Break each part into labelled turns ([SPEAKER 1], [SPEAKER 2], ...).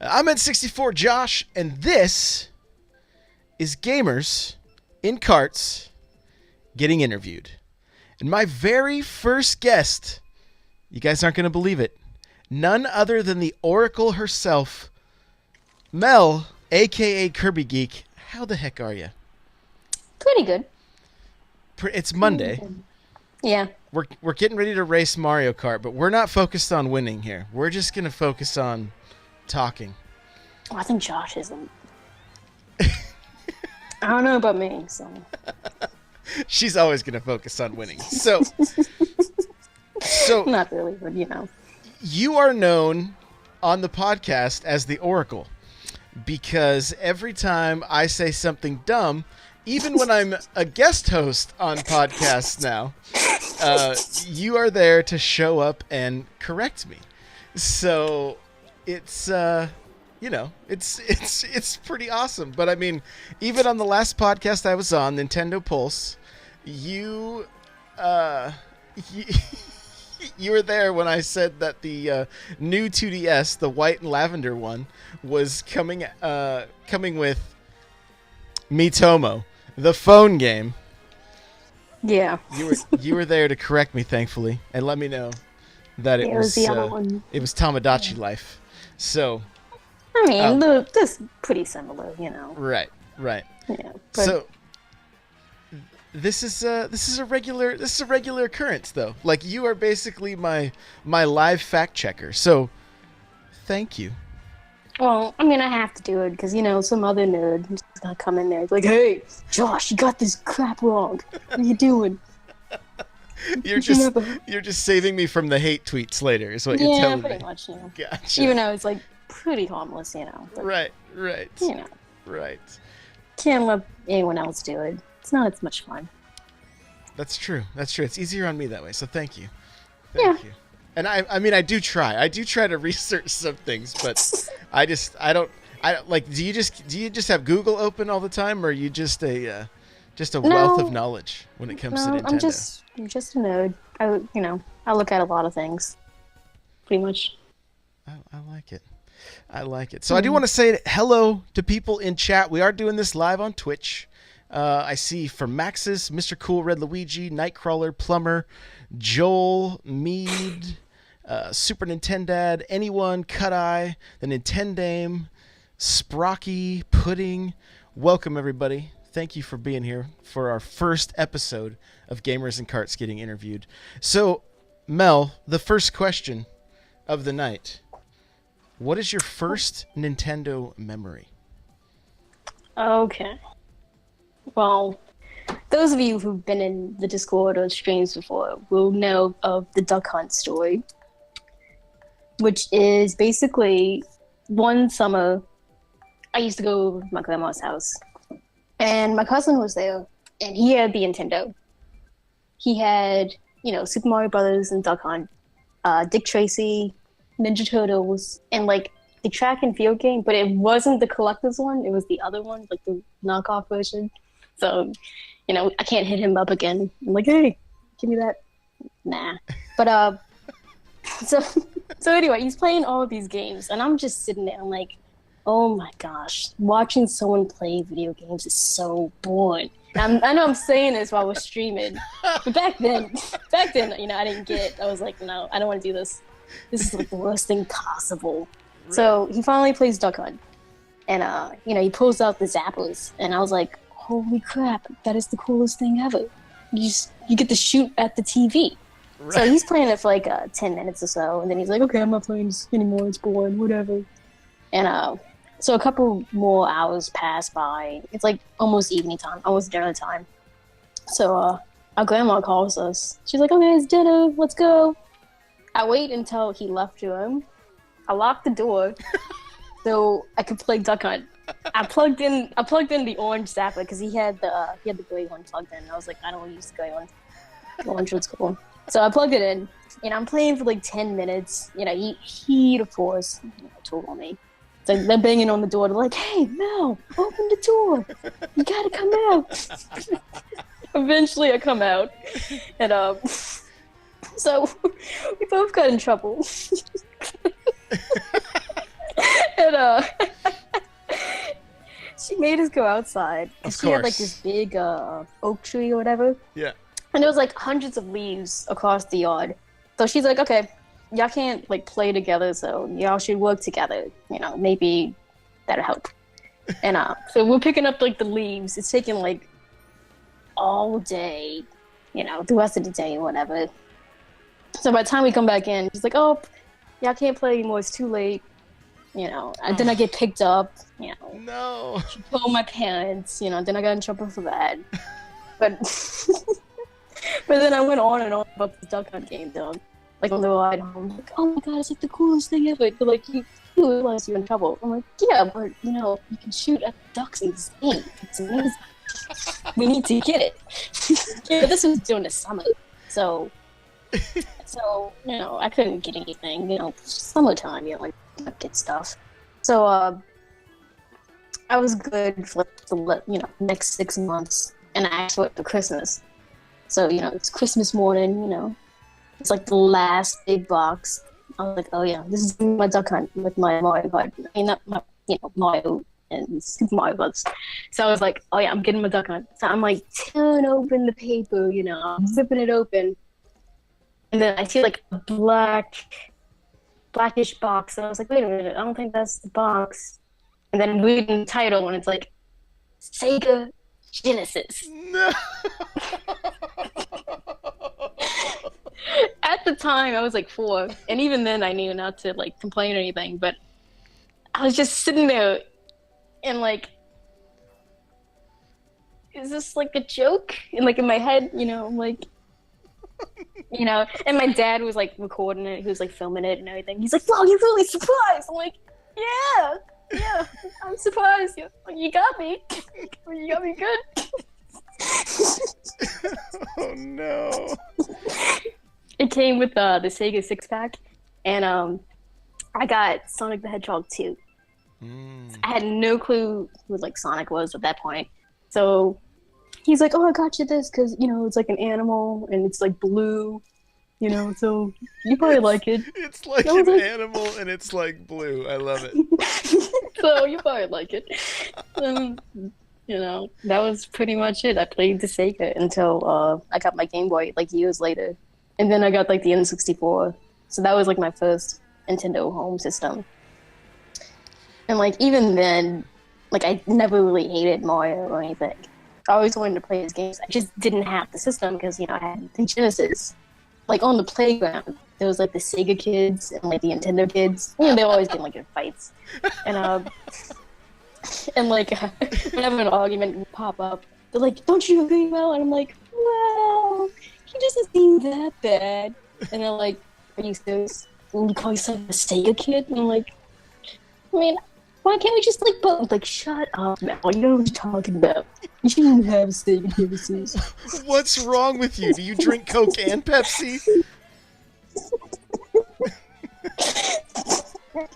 [SPEAKER 1] I'm N64 Josh, and this is Gamers in Karts getting interviewed. And my very first guest, you guys aren't going to believe it, none other than the Oracle herself, Mel, a.k.a. KirbyGeek. How the heck are you?
[SPEAKER 2] Pretty good.
[SPEAKER 1] It's Monday.
[SPEAKER 2] Yeah.
[SPEAKER 1] We're getting ready to race Mario Kart, but we're not focused on winning here. We're just going to focus on talking.
[SPEAKER 2] Oh, I think Josh isn't. I don't know about me, so.
[SPEAKER 1] She's always going to focus on winning. So
[SPEAKER 2] Not really, but you know.
[SPEAKER 1] You are known on the podcast as the Oracle because every time I say something dumb, even when I'm a guest host on podcasts now, you are there to show up and correct me. So it's it's pretty awesome. But I mean, even on the last podcast I was on, Nintendo Pulse, you were there when I said that the new 2DS, the white and lavender one, was coming with Miitomo, the phone game.
[SPEAKER 2] Yeah.
[SPEAKER 1] You were there to correct me, thankfully, and let me know that it was
[SPEAKER 2] the other one.
[SPEAKER 1] It was Tamagotchi Life. So
[SPEAKER 2] I mean, that's pretty similar, you know.
[SPEAKER 1] Right.
[SPEAKER 2] Yeah.
[SPEAKER 1] So this is a regular occurrence, though. Like, you are basically my live fact checker. So thank you.
[SPEAKER 2] Well, I'm gonna have to do it because you know some other nerd is gonna come in there. It's like, hey, Josh, you got this crap wrong. What are you doing?
[SPEAKER 1] You're just saving me from the hate tweets later, is what you're telling me.
[SPEAKER 2] Yeah, pretty much. You know.
[SPEAKER 1] Gotcha.
[SPEAKER 2] Even though it's like pretty harmless, you know. But,
[SPEAKER 1] Right.
[SPEAKER 2] You know.
[SPEAKER 1] Right.
[SPEAKER 2] Can't let anyone else do it. It's not as much fun.
[SPEAKER 1] That's true. It's easier on me that way. So thank you.
[SPEAKER 2] Yeah.
[SPEAKER 1] Thank you. And I mean, I do try to research some things, but I don't like. Do you just have Google open all the time, or are you just a wealth of knowledge when it comes to Nintendo?
[SPEAKER 2] I'm just a nerd. I look at a lot of things, pretty much.
[SPEAKER 1] I like it. So I do want to say hello to people in chat. We are doing this live on Twitch. I see from Maxis, Mr. Cool, Red Luigi, Nightcrawler, Plumber, Joel, Mead, Super Nintendad, Anyone, Cut Eye, the Nintendame, Sprocky, Pudding. Welcome, everybody. Thank you for being here for our first episode of Gamers and Karts getting interviewed. So, Mel, the first question of the night. What is your first Nintendo memory?
[SPEAKER 2] Okay. Well, those of you who've been in the Discord or streams before will know of the Duck Hunt story, which is basically one summer I used to go to my grandma's house, and my cousin was there, and he had the Nintendo. He had, Super Mario Brothers and Duck Hunt, Dick Tracy, Ninja Turtles, and like the track and field game, but it wasn't the collector's one, it was the other one, like the knockoff version. So, I can't hit him up again. I'm like, hey, give me that. Nah. But, so anyway, he's playing all of these games, and I'm just sitting there, I'm like, oh my gosh, watching someone play video games is so boring. I know I'm saying this while we're streaming, but back then, I didn't get it. I was like, no, I don't want to do this. This is like the worst thing possible. Right. So he finally plays Duck Hunt, and, he pulls out the zappers, and I was like, holy crap, that is the coolest thing ever. You get to shoot at the TV. Right. So he's playing it for like 10 minutes or so, and then he's like, okay, I'm not playing this anymore, it's boring, whatever. And so a couple more hours pass by. It's like almost evening time, almost dinner time. So our grandma calls us. She's like, okay, it's dinner, let's go. I wait until he left the room. I locked the door so I could play Duck Hunt. I plugged in the orange zapper because he had the gray one plugged in. I was like, I don't want to use the gray one. The orange one's cool. So I plugged it in, and I'm playing for like 10 minutes. He of course told on me. So they're banging on the door. They're like, hey, Mel, open the door. You gotta come out. Eventually I come out, and so we both got in trouble. And But she made us go outside.
[SPEAKER 1] Of
[SPEAKER 2] She had like
[SPEAKER 1] course.
[SPEAKER 2] this big oak tree or whatever.
[SPEAKER 1] Yeah.
[SPEAKER 2] And there was like hundreds of leaves across the yard. So she's like, okay, y'all can't like play together, so y'all should work together. You know, maybe that'll help. And so we're picking up like the leaves. It's taking like all day, you know, the rest of the day or whatever. So by the time we come back in, she's like, oh, y'all can't play anymore. It's too late. You know, and then I get picked up, you know.
[SPEAKER 1] No.
[SPEAKER 2] Told my parents, you know, then I got in trouble for that. But but then I went on and on about the Duck Hunt game, though. Like on the ride home, like, oh my god, it's like the coolest thing ever. But like, you realize you're in trouble. I'm like, yeah, but you know, you can shoot at ducks in this game. It's amazing. We need to get it. Yeah, this was during the summer, so you know, I couldn't get anything. You know, summertime, you know, like get stuff. So I was good for like, the next 6 months, and I actually went for Christmas. So you know, it's Christmas morning. You know, it's like the last big box. I was like, oh yeah, this is my Duck Hunt with my Mario card. I mean, not my, you know, Mario and Super Mario Bros. So I was like, oh yeah, I'm getting my Duck Hunt. So I'm like, tearing open the paper, you know, I'm zipping it open, and then I see like a blackish box. And I was like, wait a minute, I don't think that's the box. And then reading the title, and it's like Sega Genesis.
[SPEAKER 1] No.
[SPEAKER 2] At the time, I was like 4, and even then, I knew not to like complain or anything. But I was just sitting there, and like, is this like a joke? And like in my head, you know, I'm like, you know. And my dad was like recording it. He was like filming it and everything. He's like, "Wow, you're really surprised." I'm like, "Yeah, I'm surprised. You got me. You got me good."
[SPEAKER 1] Oh no.
[SPEAKER 2] It came with the Sega 6-pack, and I got Sonic the Hedgehog 2. I had no clue who like Sonic was at that point. So he's like, "Oh, I got you this because you know it's like an animal and it's like blue, you know, so you probably like it."
[SPEAKER 1] It's like an animal and it's like blue. I love it.
[SPEAKER 2] So you probably like it. You know, that was pretty much it. I played the Sega until I got my Game Boy like years later. And then I got like the N64. So that was like my first Nintendo home system. And like even then, like I never really hated Mario or anything. I always wanted to play his games. I just didn't have the system because, you know, I had the Genesis. Like on the playground, there was like the Sega kids and like the Nintendo kids. You know, they've always been like in fights. And like whenever an argument would pop up, they're like, "Don't you agree, Mel?" And I'm like, "Well, he doesn't seem that bad." And they're like, "Are you serious? Will you call yourself a Sega kid?" And I'm like, I mean, why can't we just like both? Like, shut up, Mel. You know what you're talking about. You shouldn't have a Sega Genesis.
[SPEAKER 1] What's wrong with you? Do you drink Coke and Pepsi?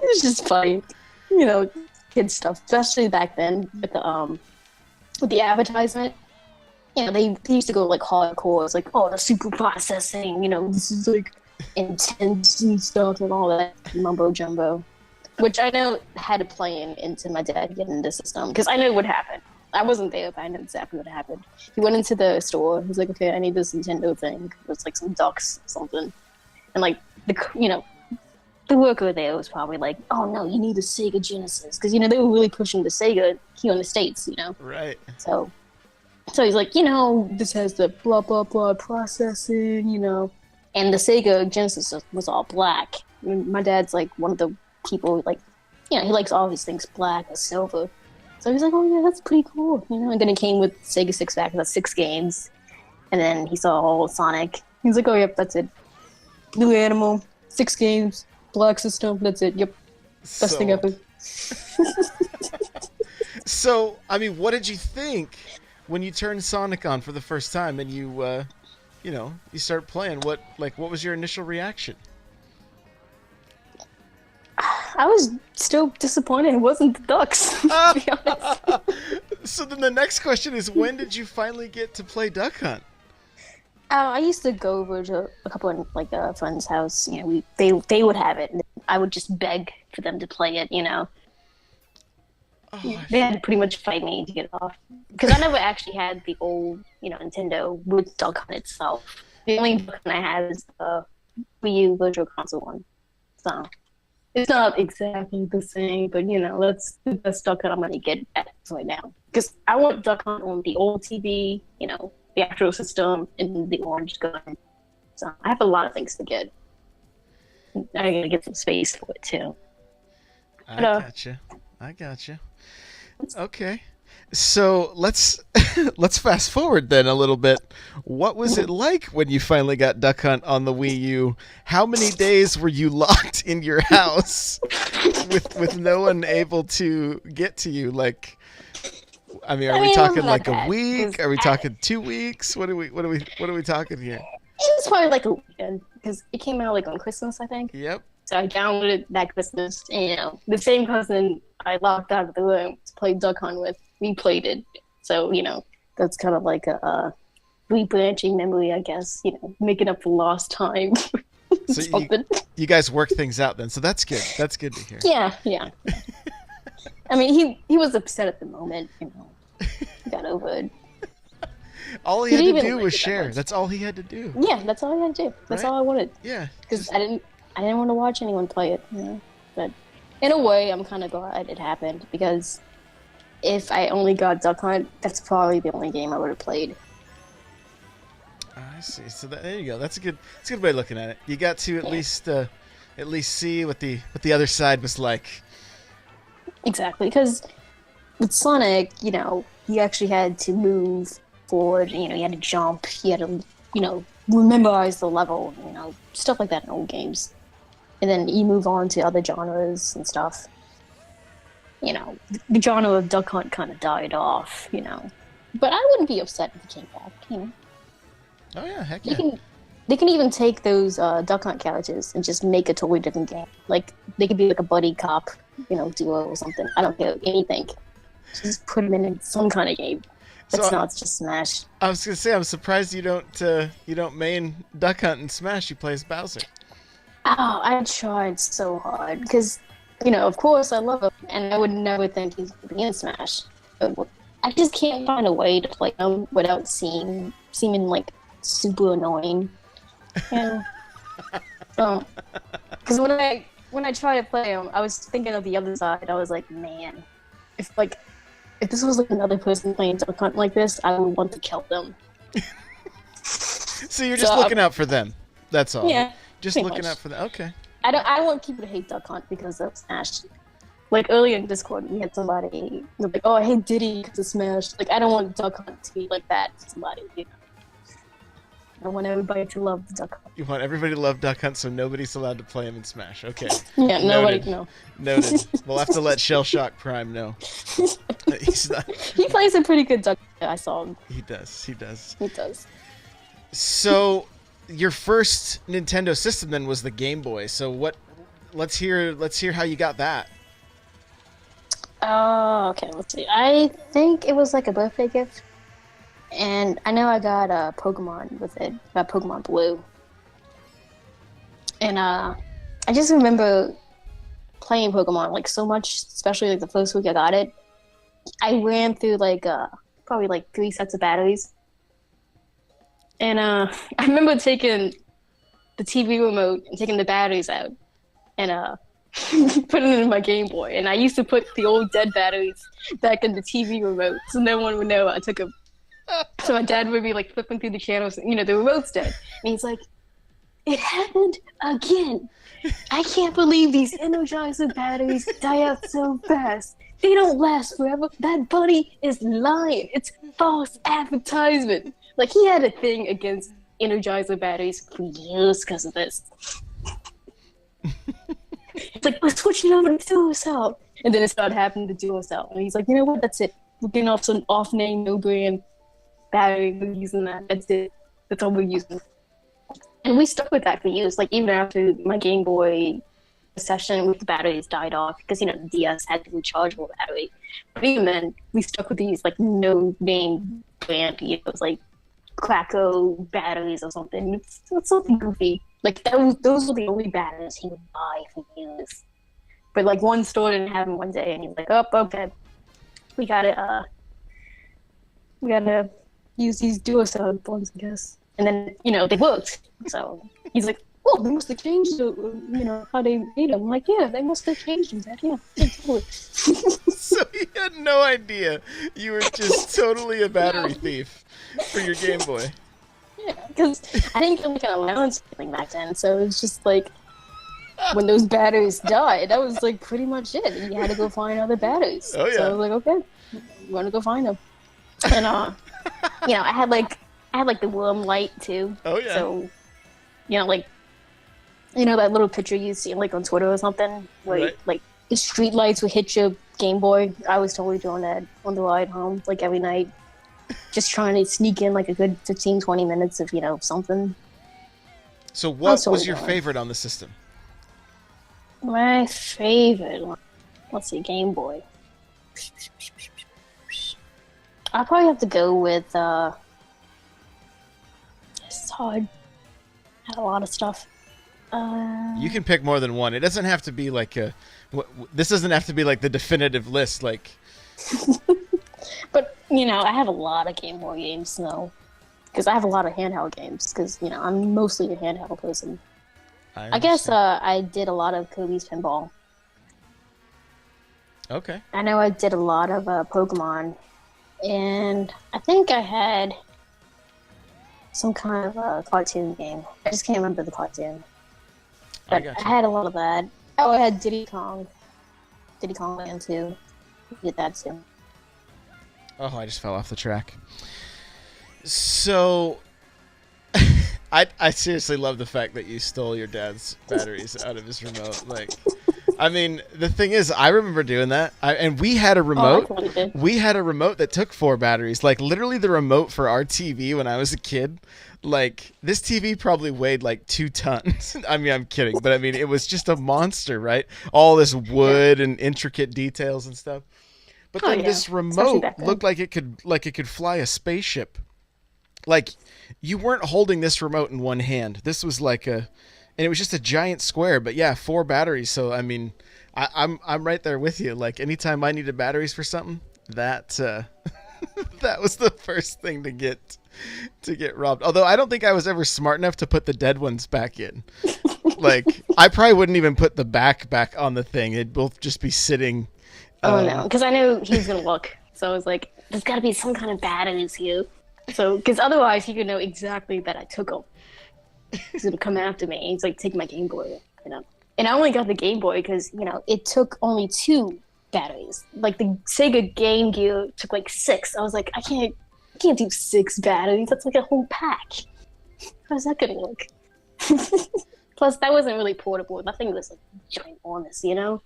[SPEAKER 2] It's just funny, you know, kid stuff, especially back then with the advertisement. You know, they used to go like hardcore. It's like, oh, the super processing, you know, this is like intense and stuff and all that mumbo jumbo, which I know had to play into my dad getting the system because I know what happened. I wasn't there, but I know exactly what happened. He went into the store. He was like, "Okay, I need this Nintendo thing." It was like some ducks or something, and like the worker there was probably like, "Oh no, you need a Sega Genesis," because you know they were really pushing the Sega here in the States, you know.
[SPEAKER 1] Right.
[SPEAKER 2] So he's like, you know, this has the blah blah blah processing, you know, and the Sega Genesis was all black. I mean, my dad's like one of the people like, you know, he likes all his things black or silver. So he's like, "Oh yeah, that's pretty cool," you know. And then it came with Sega 6-pack, that's 6 games, and then he saw all Sonic. He's like, "Oh yep, that's it. New animal, 6 games." Black system, that's it. Yep. Best thing ever.
[SPEAKER 1] So, I mean, what did you think when you turned Sonic on for the first time and you start playing? What was your initial reaction?
[SPEAKER 2] I was still disappointed it wasn't the ducks, to be honest.
[SPEAKER 1] So then the next question is, when did you finally get to play Duck Hunt?
[SPEAKER 2] I used to go over to a couple of like a friend's house. You know, they would have it, and I would just beg for them to play it. You know,
[SPEAKER 1] Oh,
[SPEAKER 2] They had to pretty much fight me to get it off. Because I never actually had the old, Nintendo with Duck Hunt itself. The only Duck Hunt I had is the Wii U Virtual Console one. So it's not exactly the same, but that's the best Duck Hunt I'm gonna get at right now. Because I want Duck Hunt on the old TV, the actual system, and the orange gun. So I have a lot of things to get. I gotta get some space for it too.
[SPEAKER 1] I gotcha. Okay. So let's fast forward then a little bit. What was it like when you finally got Duck Hunt on the Wii U? How many days were you locked in your house with no one able to get to you? Like, are we talking like a week? Are we talking 2 weeks? What are we talking here?
[SPEAKER 2] It was probably like a weekend because it came out like on Christmas, I think.
[SPEAKER 1] Yep.
[SPEAKER 2] So I downloaded that Christmas, and the same cousin I locked out of the room to play Duck Hunt with, we played it. So that's kind of like a rebranching memory, I guess. Making up for lost time.
[SPEAKER 1] So you guys work things out then. So that's good. That's good to hear.
[SPEAKER 2] Yeah. I mean, he was upset at the moment. He got over it.
[SPEAKER 1] All he had to do was share. That's all he had to do.
[SPEAKER 2] Yeah, that's all I had to do. That's all I wanted.
[SPEAKER 1] Yeah.
[SPEAKER 2] Because I didn't want to watch anyone play it. But in a way, I'm kind of glad it happened because if I only got Duck Hunt, that's probably the only game I would have played.
[SPEAKER 1] I see. So there you go. That's a good way of looking at it. You got to at least see what the other side was like.
[SPEAKER 2] Exactly, because with Sonic, you actually had to move forward. You had to jump. You had to, memorize the level. Stuff like that in old games. And then you move on to other genres and stuff. The genre of Duck Hunt kind of died off. But I wouldn't be upset if it came back.
[SPEAKER 1] Oh yeah, heck yeah.
[SPEAKER 2] They can even take those Duck Hunt characters and just make a totally different game. Like they could be like a buddy cop, duo or something. I don't care anything. Just put them in some kind of game. That's not just Smash.
[SPEAKER 1] I was gonna say I'm surprised you don't main Duck Hunt and Smash. You play as Bowser.
[SPEAKER 2] Oh, I tried so hard because, of course I love him, and I would never think he's gonna be in Smash. But I just can't find a way to play him without seeming like super annoying. So, because when I try to play him, I was thinking of the other side. I was like, man, if this was like another person playing Duck Hunt like this, I would want to kill them.
[SPEAKER 1] So you're just looking out for them. That's all.
[SPEAKER 2] Yeah.
[SPEAKER 1] Just looking out for them. Okay.
[SPEAKER 2] I don't want people to hate Duck Hunt because of Smash. Like earlier in Discord, we had somebody like, "Oh, I hate Diddy because of Smash." Like, I don't want Duck Hunt to be like that for somebody. I want everybody to love the Duck Hunt.
[SPEAKER 1] You want everybody to love Duck Hunt, so nobody's allowed to play him in Smash. Okay.
[SPEAKER 2] Yeah, nobody. No.
[SPEAKER 1] Noted. We'll have to let Shell Shock Prime know. He's not...
[SPEAKER 2] He plays a pretty good Duck Hunt. I saw him.
[SPEAKER 1] He does. So, your first Nintendo system then was the Game Boy. So what? Let's hear how you got that.
[SPEAKER 2] Oh, okay. Let's see. I think it was like a birthday gift. And I know I got Pokemon with it. I got Pokemon Blue. And I just remember playing Pokemon like so much, especially like the first week I got it. I ran through like probably like 3 sets of batteries. And I remember taking the TV remote and taking the batteries out and putting it in my Game Boy. And I used to put the old dead batteries back in the TV remote so no one would know I took them. So my dad would be like flipping through the channels, the remote's dead. And he's like, it happened again. I can't believe these Energizer batteries die out so fast. They don't last forever. That buddy is lying. It's false advertisement. Like, he had a thing against Energizer batteries for years because of this. It's like, we're switching over to Duracell. And then it started happening to Duracell. And he's like, you know what? That's it. We're getting off some off-name, no-brand battery. We're using that. That's it. That's all we're using. And we stuck with that for years. Like, even after my Game Boy session with the batteries died off, because, the DS had the rechargeable battery. But even then, we stuck with these, like, no-name brand, it was like Claco batteries or something. It's something goofy. Like, those were the only batteries he would buy for years. But, like, one store didn't have them one day, and he's like, oh, okay. we gotta use these Duracell bugs, I guess. And then, they worked. So he's like, oh, they must have changed, how they made them. I'm like, yeah, they must have changed them, Dad. Yeah, totally.
[SPEAKER 1] So he had no idea you were just totally a battery thief for your Game Boy.
[SPEAKER 2] Yeah, because I didn't get like an allowance or anything back then. So it was just like, when those batteries died, that was like pretty much it. And you had to go find other batteries.
[SPEAKER 1] Oh, yeah.
[SPEAKER 2] So I was like, okay, you want to go find them. And, I had the worm light too.
[SPEAKER 1] Oh, yeah.
[SPEAKER 2] So, that little picture you see like on Twitter or something, where
[SPEAKER 1] Right.
[SPEAKER 2] like the street lights would hit your Game Boy. I was totally doing that on the ride home, like every night, just trying to sneak in like a good 15, 20 minutes of something.
[SPEAKER 1] So what
[SPEAKER 2] totally
[SPEAKER 1] was your
[SPEAKER 2] doing.
[SPEAKER 1] favorite on the system?
[SPEAKER 2] My favorite one, let's see, Game Boy. I'll probably have to go with. It's hard. I had a lot of stuff.
[SPEAKER 1] You can pick more than one. It doesn't have to be like this doesn't have to be like the definitive list. Like,
[SPEAKER 2] but I have a lot of Game Boy games though, because I have a lot of handheld games. Because I'm mostly a handheld person. I guess I did a lot of Kirby's Pinball.
[SPEAKER 1] Okay.
[SPEAKER 2] I know I did a lot of Pokemon, and I think I had some kind of a cartoon game. I just can't remember the cartoon. But I had a lot of that. Oh, I had Diddy Kong Land too. I did that too.
[SPEAKER 1] Oh, I just fell off the track. So, I seriously love the fact that you stole your dad's batteries out of his remote. Like, I mean, the thing is, I remember doing that. And we had a remote. We had a remote that took 4 batteries. Like, literally the remote for our TV when I was a kid. Like, this TV probably weighed like 2 tons. I mean, I'm kidding. But I mean, it was just a monster, right? All this wood and intricate details and stuff. But then this remote looked like it could fly a spaceship. Like, you weren't holding this remote in one hand. This was like and it was just a giant square. But yeah, 4 batteries. So I mean, I'm right there with you. Like, anytime I needed batteries for something, that that was the first thing to get robbed. Although I don't think I was ever smart enough to put the dead ones back in. Like, I probably wouldn't even put the back on the thing. It'd both just be sitting.
[SPEAKER 2] Oh no, because I knew he was gonna look. So I was like, "There's got to be some kind of batteries here." So, because otherwise he could know exactly that I took him. He's gonna come after me. He's like, "Take my Game Boy," And I only got the Game Boy because it took only 2 batteries. Like the Sega Game Gear took like 6. I was like, I can't do 6 batteries. That's like a whole pack. How's that gonna look? Plus, that wasn't really portable. That thing was like ginormous,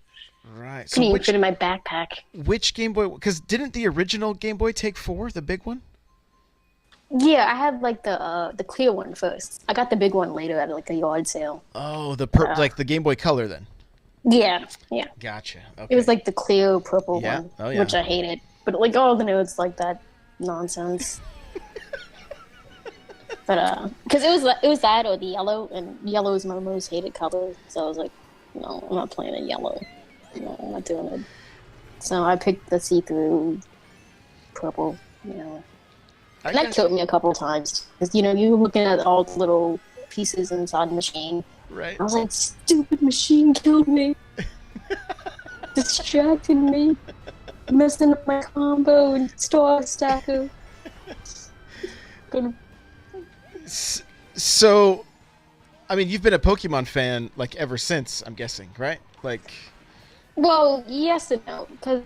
[SPEAKER 1] Right.
[SPEAKER 2] Couldn't even fit in my backpack.
[SPEAKER 1] Which Game Boy? Because didn't the original Game Boy take 4, the big one?
[SPEAKER 2] Yeah, I had like the clear one first. I got the big one later at like a yard sale.
[SPEAKER 1] Oh, like the Game Boy Color then.
[SPEAKER 2] Yeah.
[SPEAKER 1] Gotcha. Okay.
[SPEAKER 2] It was like the clear purple one,
[SPEAKER 1] Oh, yeah.
[SPEAKER 2] which I hated. But like all the notes like that nonsense. But because it was that or the yellow, and yellow is my most hated color. So I was like, no, I'm not playing a yellow. No, I'm not doing it. So I picked the see-through purple. And that killed me a couple times because you were looking at all the little pieces inside the machine.
[SPEAKER 1] Right.
[SPEAKER 2] I was like, stupid machine killed me, distracted me, messing up my combo and Star Stacker.
[SPEAKER 1] So, I mean, you've been a Pokemon fan like ever since, I'm guessing, right? Like.
[SPEAKER 2] Well, yes and no, because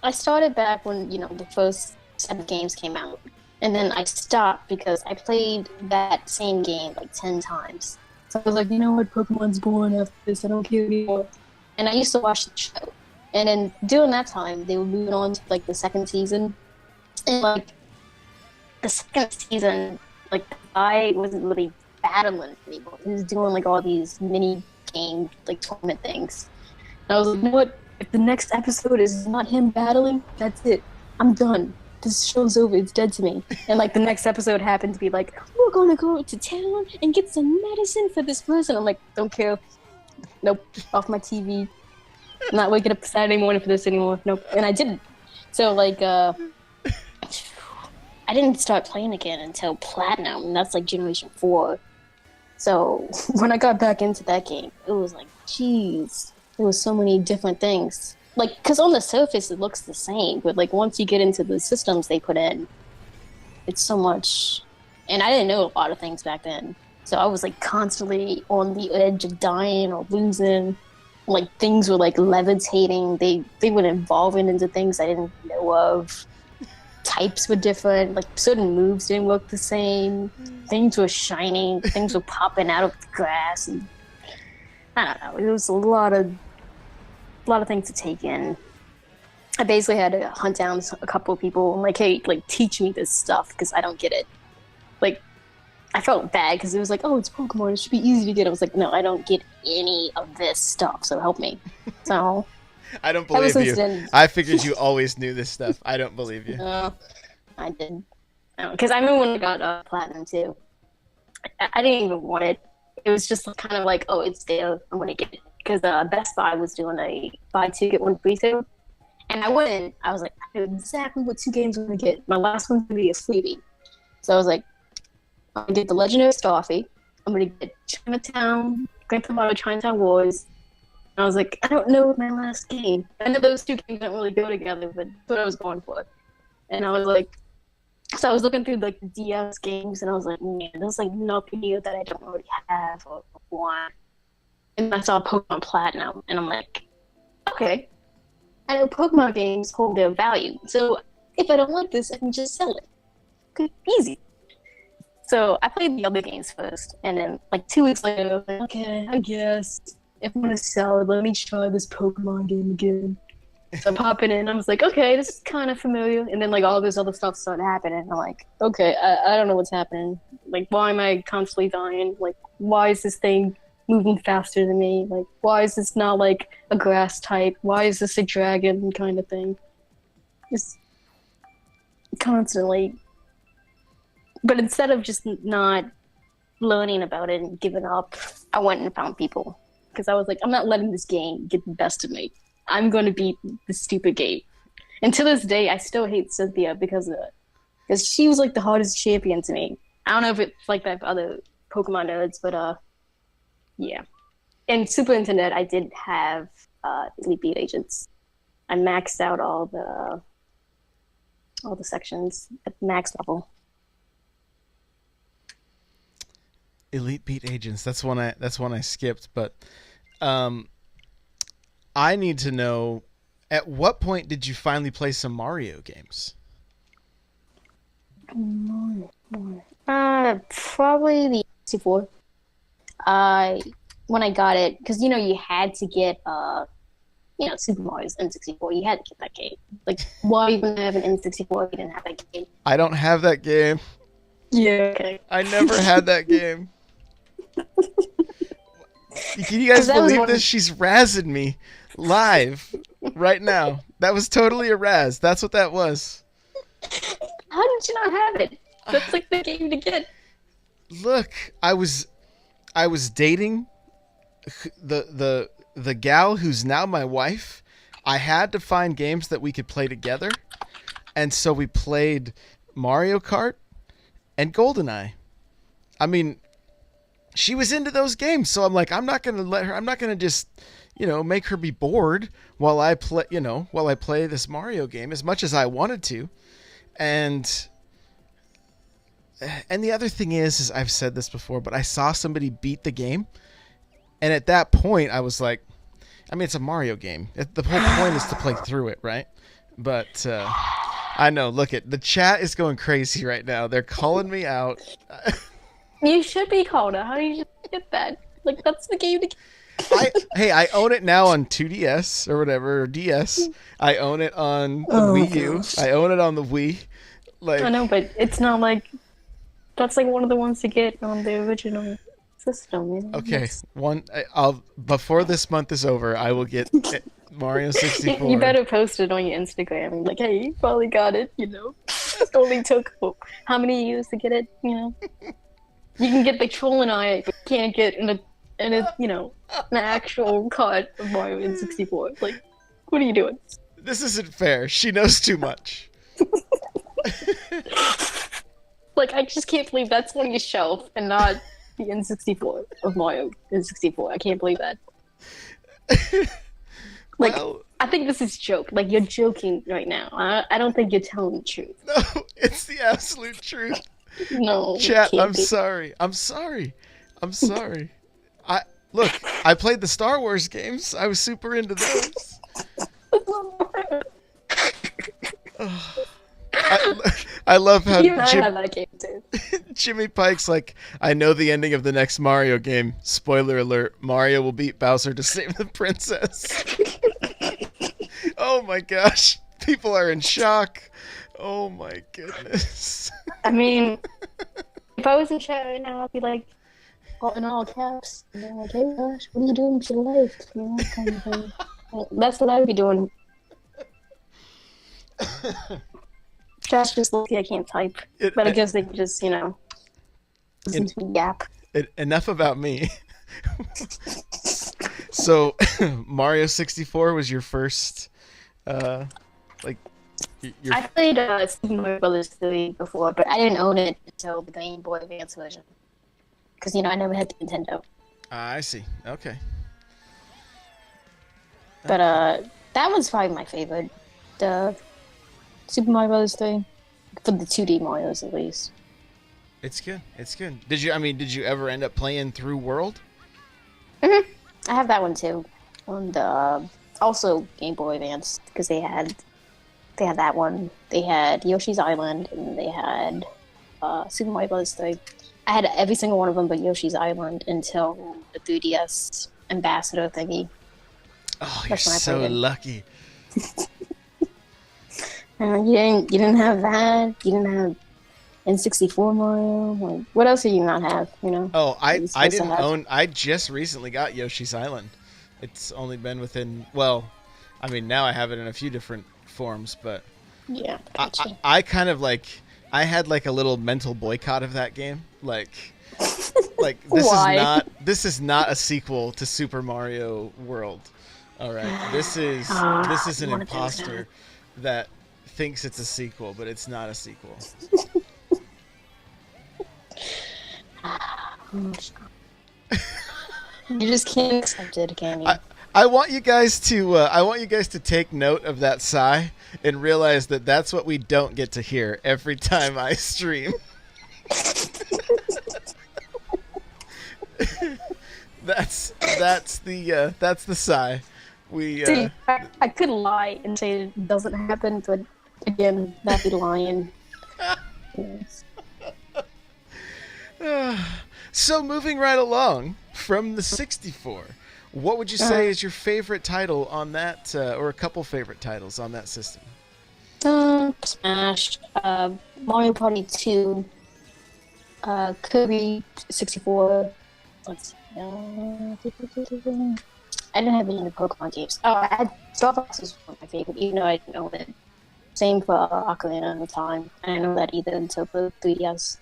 [SPEAKER 2] I started back when the first set of games came out, and then I stopped because I played that same game like 10 times. So I was like, you know what, Pokemon's born after this. I don't care anymore. And I used to watch the show, and then during that time, they were moving on to like the second season, and like the second season, like the guy wasn't really battling anymore. He was doing like all these mini game like tournament things. And I was like, you know what? If the next episode is not him battling, that's it. I'm done. This show's over. It's dead to me. And like the next episode happened to be like, we're gonna go to town and get some medicine for this person. I'm like, don't care. Nope. Off my TV. I'm not waking up Saturday morning for this anymore. Nope. And I didn't. So like I didn't start playing again until Platinum, and that's like Generation 4. So when I got back into that game, it was like, geez, there was so many different things. Like, because on the surface it looks the same, but like once you get into the systems they put in, it's so much. And I didn't know a lot of things back then, so I was like constantly on the edge of dying or losing. Like things were like levitating. They were evolving into things I didn't know of. Types were different. Like certain moves didn't work the same. Things were shining. Things were popping out of the grass, and I don't know. It was a lot of things to take in. I basically had to hunt down a couple of people and like, hey, like teach me this stuff because I don't get it. Like, I felt bad because it was like, oh, it's Pokemon. It should be easy to get. I was like, no, I don't get any of this stuff. So help me. So.
[SPEAKER 1] I don't believe you. I figured you always knew this stuff. I don't believe you.
[SPEAKER 2] I did. Because I remember when I got Platinum too. I didn't even want it. It was just kind of like, oh, it's there. I'm going to get it. Because Best Buy was doing a buy two, get one free sale. And I went in. I was like, I know exactly what 2 games I'm going to get. My last one's going to be a freebie. So I was like, I'm going to get The Legend of Starfy. I'm going to get Chinatown, Grand Theft Auto Chinatown Wars. I was like, I don't know my last game. I know those 2 games don't really go together, but that's what I was going for. And I was like, so I was looking through like the DS games, and I was like, man, there's like nothing here that I don't already have or want. And I saw Pokemon Platinum, and I'm like, okay, I know Pokemon games hold their value. So if I don't like this, I can just sell it. Okay, easy. So I played the other games first, and then like 2 weeks later, I was like, okay, I guess. If I'm gonna sell it, let me try this Pokemon game again. So I'm popping in, I was like, okay, this is kind of familiar. And then like all this other stuff started happening. I'm like, okay, I don't know what's happening. Like, why am I constantly dying? Like, why is this thing moving faster than me? Like, why is this not like a grass type? Why is this a dragon kind of thing? Just constantly. But instead of just not learning about it and giving up, I went and found people. Because I was like, I'm not letting this game get the best of me. I'm going to beat the stupid game. And to this day, I still hate Cynthia because of it. Because she was like the hardest champion to me. I don't know if it's like that for other Pokemon nerds, but yeah. In Super Internet, I did have Elite Beat Agents. I maxed out all the sections at max level.
[SPEAKER 1] Elite Beat Agents. That's one I skipped, but I need to know, at what point did you finally play some Mario games?
[SPEAKER 2] Probably the 64. When I got it, because you had to get Super Mario's N64. You had to get that game. Like, why even have an N64 if you didn't have that game?
[SPEAKER 1] I don't have that game.
[SPEAKER 2] Yeah, okay.
[SPEAKER 1] I never had that game. Can you guys believe this? She's razzing me live right now. That was totally a razz. That's what that was.
[SPEAKER 2] How did you not have it? That's like the game to get.
[SPEAKER 1] Look, I was dating the gal who's now my wife. I had to find games that we could play together, and so we played Mario Kart and GoldenEye. I mean, she was into those games, so I'm like, I'm not gonna just, make her be bored while I play this Mario game as much as I wanted to. And the other thing is I've said this before, but I saw somebody beat the game, and at that point I was like, I mean, it's a Mario game. The whole point is to play through it, right? But I know, look at the chat is going crazy right now. They're calling me out.
[SPEAKER 2] You should be called out. How do you just get that? Like, that's the game to get.
[SPEAKER 1] I own it now on 2DS or whatever, or DS. I own it on the Wii U. I own it on the Wii. Like,
[SPEAKER 2] I know, but it's not like that's like one of the ones to get on the original system.
[SPEAKER 1] Okay, I'll before this month is over, I will get Mario 64.
[SPEAKER 2] You better post it on your Instagram. Like, hey, you probably got it. It only took how many years to get it? You can get the trolling eye, but you can't get an actual card of Mario in 64. Like, what are you doing?
[SPEAKER 1] This isn't fair. She knows too much.
[SPEAKER 2] Like, I just can't believe that's on your shelf and not the N64 of Mario N64. I can't believe that. Like, well, I think this is a joke. Like, you're joking right now. I don't think you're telling the truth.
[SPEAKER 1] No, it's the absolute truth.
[SPEAKER 2] No,
[SPEAKER 1] chat. I'm sorry. Look. I played the Star Wars games. I was super into those. I love how
[SPEAKER 2] that game too.
[SPEAKER 1] Jimmy Pike's like, I know the ending of the next Mario game. Spoiler alert: Mario will beat Bowser to save the princess. Oh my gosh, people are in shock. Oh my goodness.
[SPEAKER 2] I mean, if I was in chat right now, I'd be like, in all caps, you know, like, hey gosh, what are you doing with your life? You know, kind of thing. That's what I would be doing. Chat's just lucky I can't type. But I guess they can just, you know, listen to me yap.
[SPEAKER 1] Enough about me. So, Mario 64 was your first, like... I
[SPEAKER 2] played Super Mario Brothers 3 before, but I didn't own it until the Game Boy Advance version. Because, you know, I never had the Nintendo.
[SPEAKER 1] I see. Okay.
[SPEAKER 2] But that was probably my favorite. The Super Mario Bros. 3. For the 2D Marios, at least.
[SPEAKER 1] It's good. It's good. Did you ever end up playing through World?
[SPEAKER 2] Mm-hmm. I have that one, too. And also Game Boy Advance, because they had that one. They had Yoshi's Island, and they had Super Mario Bros. 3. I had every single one of them but Yoshi's Island until the 3DS Ambassador thingy.
[SPEAKER 1] Oh, you're so lucky.
[SPEAKER 2] You didn't have that. You didn't have N64 Mario. Like, what else did you not have? You know.
[SPEAKER 1] Oh, I didn't own. I just recently got Yoshi's Island. It's only been within. Well, I mean, now I have it in a few different forms, but
[SPEAKER 2] yeah.
[SPEAKER 1] I kind of like. I had like a little mental boycott of that game. Like this is not a sequel to Super Mario World. All right, this is an imposter that thinks it's a sequel, but it's not a sequel.
[SPEAKER 2] You just can't accept it, can you?
[SPEAKER 1] I want you guys to take note of that sigh and realize that that's what we don't get to hear every time I stream. That's the sigh.
[SPEAKER 2] See, I could lie and say it doesn't happen, but again, that'd be lying. Yes.
[SPEAKER 1] So moving right along from the 64, what would you say is your favorite title on that, or a couple favorite titles on that system?
[SPEAKER 2] Smash, Mario Party 2, Kirby 64. Let's see. I didn't have any of the Pokemon games. Oh, I had Star Fox was one of my favorite, even though I didn't know it. Same for Ocarina at the time. I didn't know that either until the 3DS.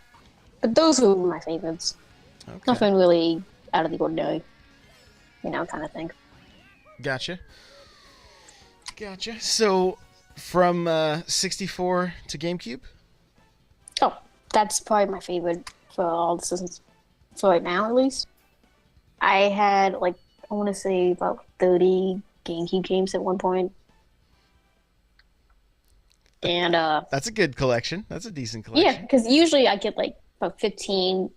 [SPEAKER 2] But those were my favorites.
[SPEAKER 1] Okay.
[SPEAKER 2] Nothing really out of the ordinary, you know, kind of thing.
[SPEAKER 1] Gotcha. So, from 64 to GameCube?
[SPEAKER 2] Oh, that's probably my favorite for all the systems. For right now, at least. I had, like, I want to say about 30 GameCube games at one point. And,
[SPEAKER 1] that's a good collection. That's a decent collection.
[SPEAKER 2] Yeah, because usually I get, like, about 15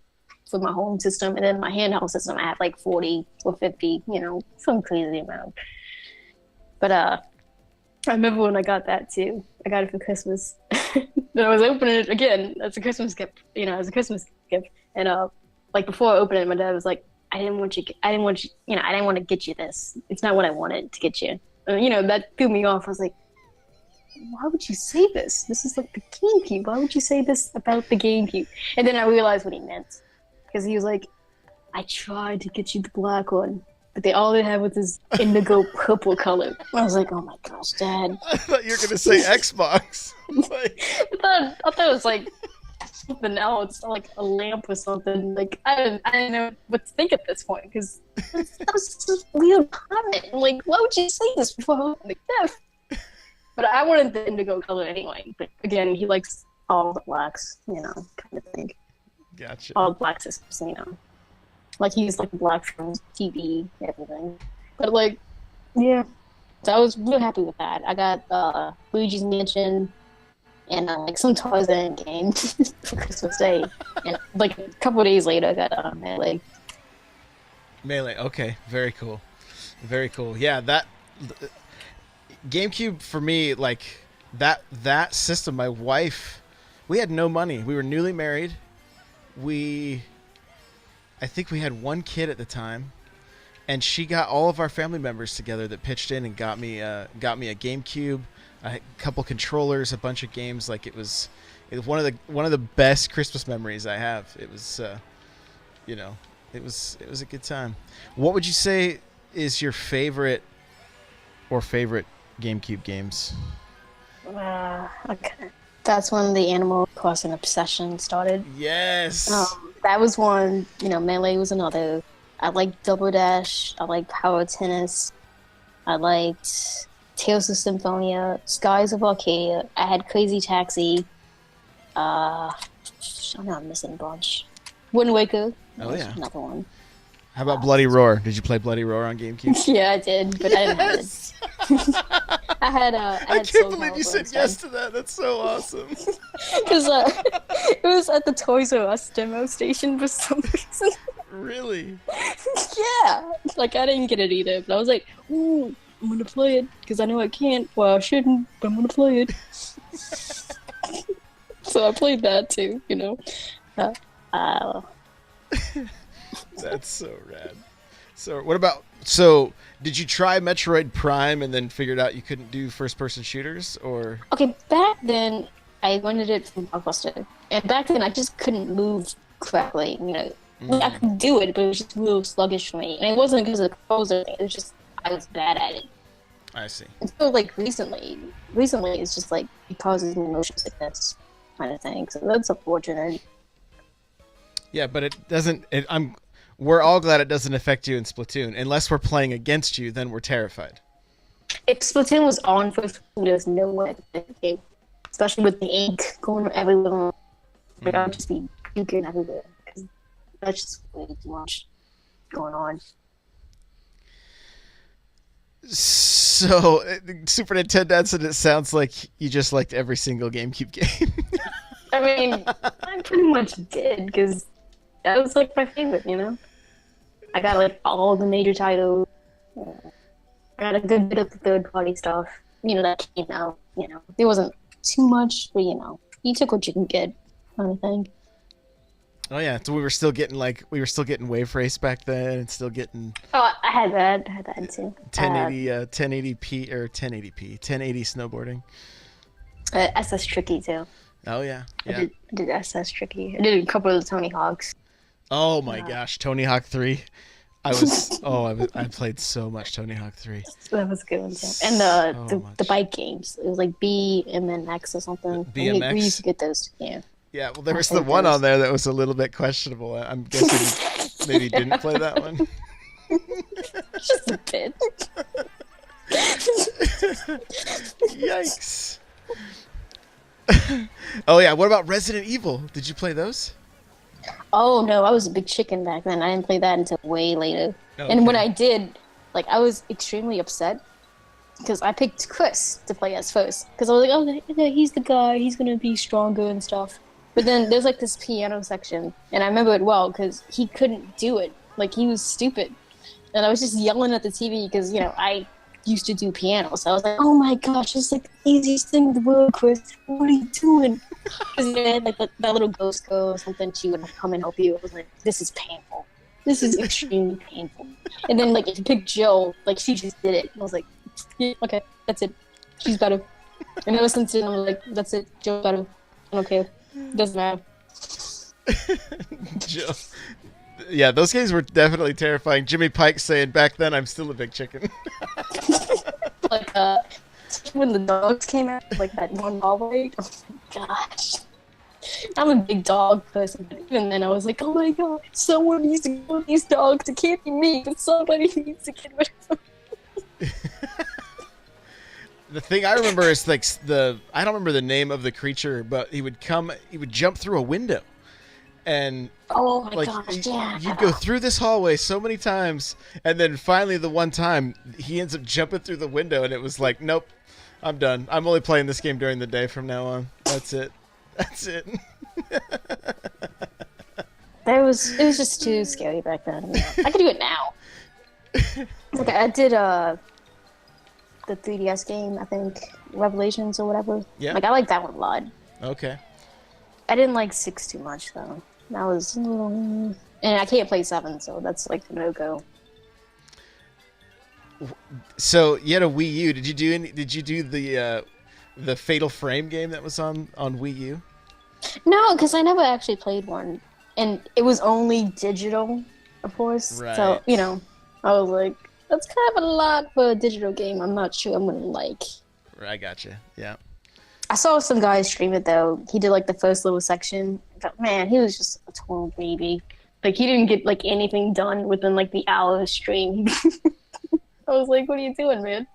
[SPEAKER 2] for my home system, and then my handheld system, I have, like, 40 or 50, you know, some crazy amount. But, I remember when I got that, too. I got it for Christmas. And I was opening it again as a Christmas gift, you know, And, like, before I opened it, my dad was like, I didn't want to get you this. It's not what I wanted to get you. You know, that threw me off. I was like, why would you say this? This is like the GameCube. Why would you say this about the GameCube? And then I realized what he meant. Because he was like, I tried to get you the black one, but all they had was this indigo purple color. I was like, oh my gosh, Dad.
[SPEAKER 1] I thought you were going to say Xbox.
[SPEAKER 2] I thought it was like something else, like a lamp or something. Like, I didn't know what to think at this point, because that was just a weird comment. Like, why would you say this before I opened the gift? But I wanted the indigo color anyway. But again, he likes all the blacks, kind of thing.
[SPEAKER 1] Gotcha.
[SPEAKER 2] All the black systems, Like, he's like black from TV, everything. But, like, yeah. So I was real happy with that. I got Luigi's Mansion and, like, some Tarzan game for Christmas Day. And, like, a couple of days later, I got Melee.
[SPEAKER 1] Melee. Okay. Very cool. Very cool. Yeah, that GameCube for me, like that system. My wife, we had no money. We were newly married. I think we had one kid at the time, and she got all of our family members together that pitched in and got me a GameCube, a couple controllers, a bunch of games. Like it was one of the best Christmas memories I have. It was, it was a good time. What would you say is your favorite GameCube games?
[SPEAKER 2] Okay. That's when the Animal Crossing obsession started.
[SPEAKER 1] Yes.
[SPEAKER 2] That was one. Melee was another. I liked Double Dash. I liked Power Tennis. I liked Tales of Symphonia, Skies of Arcadia. I had Crazy Taxi. I know I'm missing a bunch. Wind Waker.
[SPEAKER 1] Oh yeah.
[SPEAKER 2] Another one.
[SPEAKER 1] How about Bloody Roar? Did you play Bloody Roar on GameCube?
[SPEAKER 2] Yeah, I did, but I didn't have it. I
[SPEAKER 1] can't believe you said yes to that. That's so awesome.
[SPEAKER 2] Because it was at the Toys R Us demo station for some reason.
[SPEAKER 1] Really?
[SPEAKER 2] Yeah. Like, I didn't get it either, but I was like, ooh, I'm going to play it, because I know I can't. Well, I shouldn't, but I'm going to play it. So I played that, too,
[SPEAKER 1] That's so rad. So did you try Metroid Prime and then figured out you couldn't do first-person shooters, or?
[SPEAKER 2] Okay, back then, I wanted it from Blockbuster. And back then, I just couldn't move correctly, I could do it, but it was just real sluggish for me. And it wasn't because of the controls or anything, it was just, I was bad at it.
[SPEAKER 1] I see.
[SPEAKER 2] Until, like, recently, it's just, like, it causes me motion sickness kind of thing. So that's unfortunate.
[SPEAKER 1] Yeah, but it doesn't, we're all glad it doesn't affect you in Splatoon. Unless we're playing against you, then we're terrified.
[SPEAKER 2] If Splatoon was on first, there's no way I could play the game. Especially with the ink going everywhere. Like, I'd just be puking everywhere. Because that's just way too much going on.
[SPEAKER 1] So, Super Nintendo said it sounds like you just liked every single GameCube game.
[SPEAKER 2] I mean, I pretty much did, because that was, like, my favorite, I got, like, all the major titles. I got a good bit of the third-party stuff, that came out, There wasn't too much, but, you took what you can get, kind of thing.
[SPEAKER 1] Oh, yeah, so we were still getting Wave Race back then, and still getting...
[SPEAKER 2] Oh, I had that too.
[SPEAKER 1] 1080p, or 1080p, 1080 snowboarding.
[SPEAKER 2] SS Tricky, too.
[SPEAKER 1] Oh, yeah.
[SPEAKER 2] I did SS Tricky. I did a couple of the Tony Hawks.
[SPEAKER 1] Oh my gosh, Tony Hawk 3. I played so much Tony Hawk 3.
[SPEAKER 2] That was a good one too. And the bike games. It was like B and then X or something.
[SPEAKER 1] BMX?
[SPEAKER 2] We used to get those, yeah.
[SPEAKER 1] Yeah, well, there was the one on there that was a little bit questionable. I'm guessing maybe you didn't play that one.
[SPEAKER 2] Just a bit.
[SPEAKER 1] Yikes. Oh yeah, what about Resident Evil? Did you play those?
[SPEAKER 2] Oh no, I was a big chicken back then. I didn't play that until way later.
[SPEAKER 1] Okay.
[SPEAKER 2] And when I did, like, I was extremely upset because I picked Chris to play as first. Because I was like, oh, he's the guy. He's gonna be stronger and stuff. But then there's like this piano section, and I remember it well because he couldn't do it. Like, he was stupid, and I was just yelling at the TV because I used to do piano, so I was like, oh my gosh, it's like the easiest thing in the world, Chris. What are you doing? Because had like that little ghost girl or something, she would come and help you. I was like, this is painful. This is extremely painful. And then like if you pick Jill, like she just did it. I was like, yeah, okay, that's it. She's better. And ever since then, I'm like, that's it. Jill's better. I don't care. Doesn't matter.
[SPEAKER 1] Jill. Yeah, those games were definitely terrifying. Jimmy Pike saying, back then, I'm still a big chicken.
[SPEAKER 2] Like, when the dogs came out, like that one hallway. Oh my gosh. I'm a big dog person, but even then I was like, oh my god, someone needs to kill these dogs. It can't be me, but somebody needs to get rid of them.
[SPEAKER 1] The thing I remember is like I don't remember the name of the creature, but he would jump through a window, and
[SPEAKER 2] Oh my
[SPEAKER 1] like
[SPEAKER 2] gosh, yeah.
[SPEAKER 1] you'd go through this hallway so many times, and then finally the one time he ends up jumping through the window, and it was like, nope, I'm done. I'm only playing this game during the day from now on. That's it. That's it.
[SPEAKER 2] It was just too scary back then. I could do it now. Like I did the 3DS game, I think, Revelations or whatever.
[SPEAKER 1] Yeah.
[SPEAKER 2] Like I like that one a lot.
[SPEAKER 1] Okay.
[SPEAKER 2] I didn't like 6 too much though. That was and I can't play 7, so that's like a no-go.
[SPEAKER 1] So you had a Wii U. Did you do the Fatal Frame game that was on Wii U?
[SPEAKER 2] No, because I never actually played one. And it was only digital, of course.
[SPEAKER 1] Right.
[SPEAKER 2] So, I was like, that's kind of a lot for a digital game. I'm not sure I'm going to like.
[SPEAKER 1] I gotcha. Yeah.
[SPEAKER 2] I saw some guy stream it, though. He did, like, the first little section. But, man, he was just a total baby. Like, he didn't get, like, anything done within, like, the hour of stream. I was like, what are you doing, man?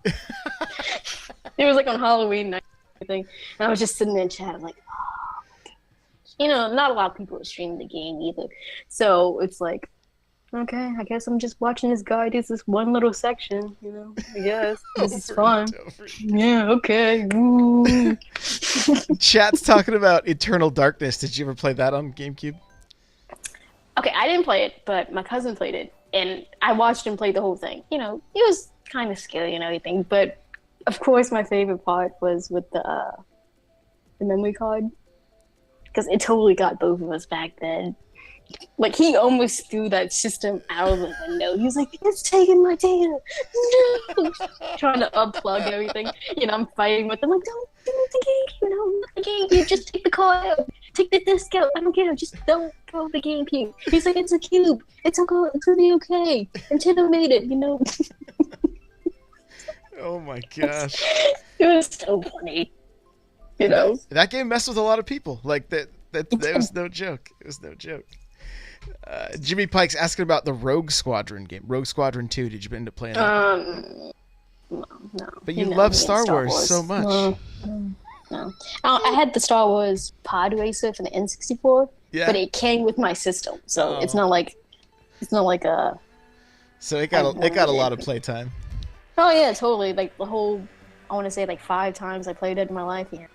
[SPEAKER 2] It was, like, on Halloween night and everything. And I was just sitting there chatting, like, not a lot of people are streaming the game either. So it's like, okay, I guess I'm just watching this guy do this one little section, I guess. This is fun. Yeah, okay. Ooh.
[SPEAKER 1] Chat's talking about Eternal Darkness. Did you ever play that on GameCube?
[SPEAKER 2] Okay, I didn't play it, but my cousin played it. And I watched him play the whole thing. It was kind of scary and everything. But, of course, my favorite part was with the memory card. Because it totally got both of us back then. Like, he almost threw that system out of the window. He was like, it's taking my data. No! Trying to unplug everything. I'm fighting with him. Like, don't give me the GameCube. No, not the GameCube. Just take the card out. Take the disc out. I don't care. Just don't throw the GameCube. He's like, it's a cube. It's going to be okay. Nintendo made it,
[SPEAKER 1] Oh, my gosh.
[SPEAKER 2] It was so funny.
[SPEAKER 1] That game messed with a lot of people. Like that was no joke. It was no joke. Jimmy Pike's asking about the Rogue Squadron game. Rogue Squadron 2. Did you end up playing that?
[SPEAKER 2] No.
[SPEAKER 1] But you love Star Wars so much.
[SPEAKER 2] No. I had the Star Wars Pod Racer for the N64, but it came with my system, so it's not like a.
[SPEAKER 1] So it got a lot of playtime.
[SPEAKER 2] Oh yeah, totally. Like the whole, I want to say like 5 times I played it in my life. Yeah.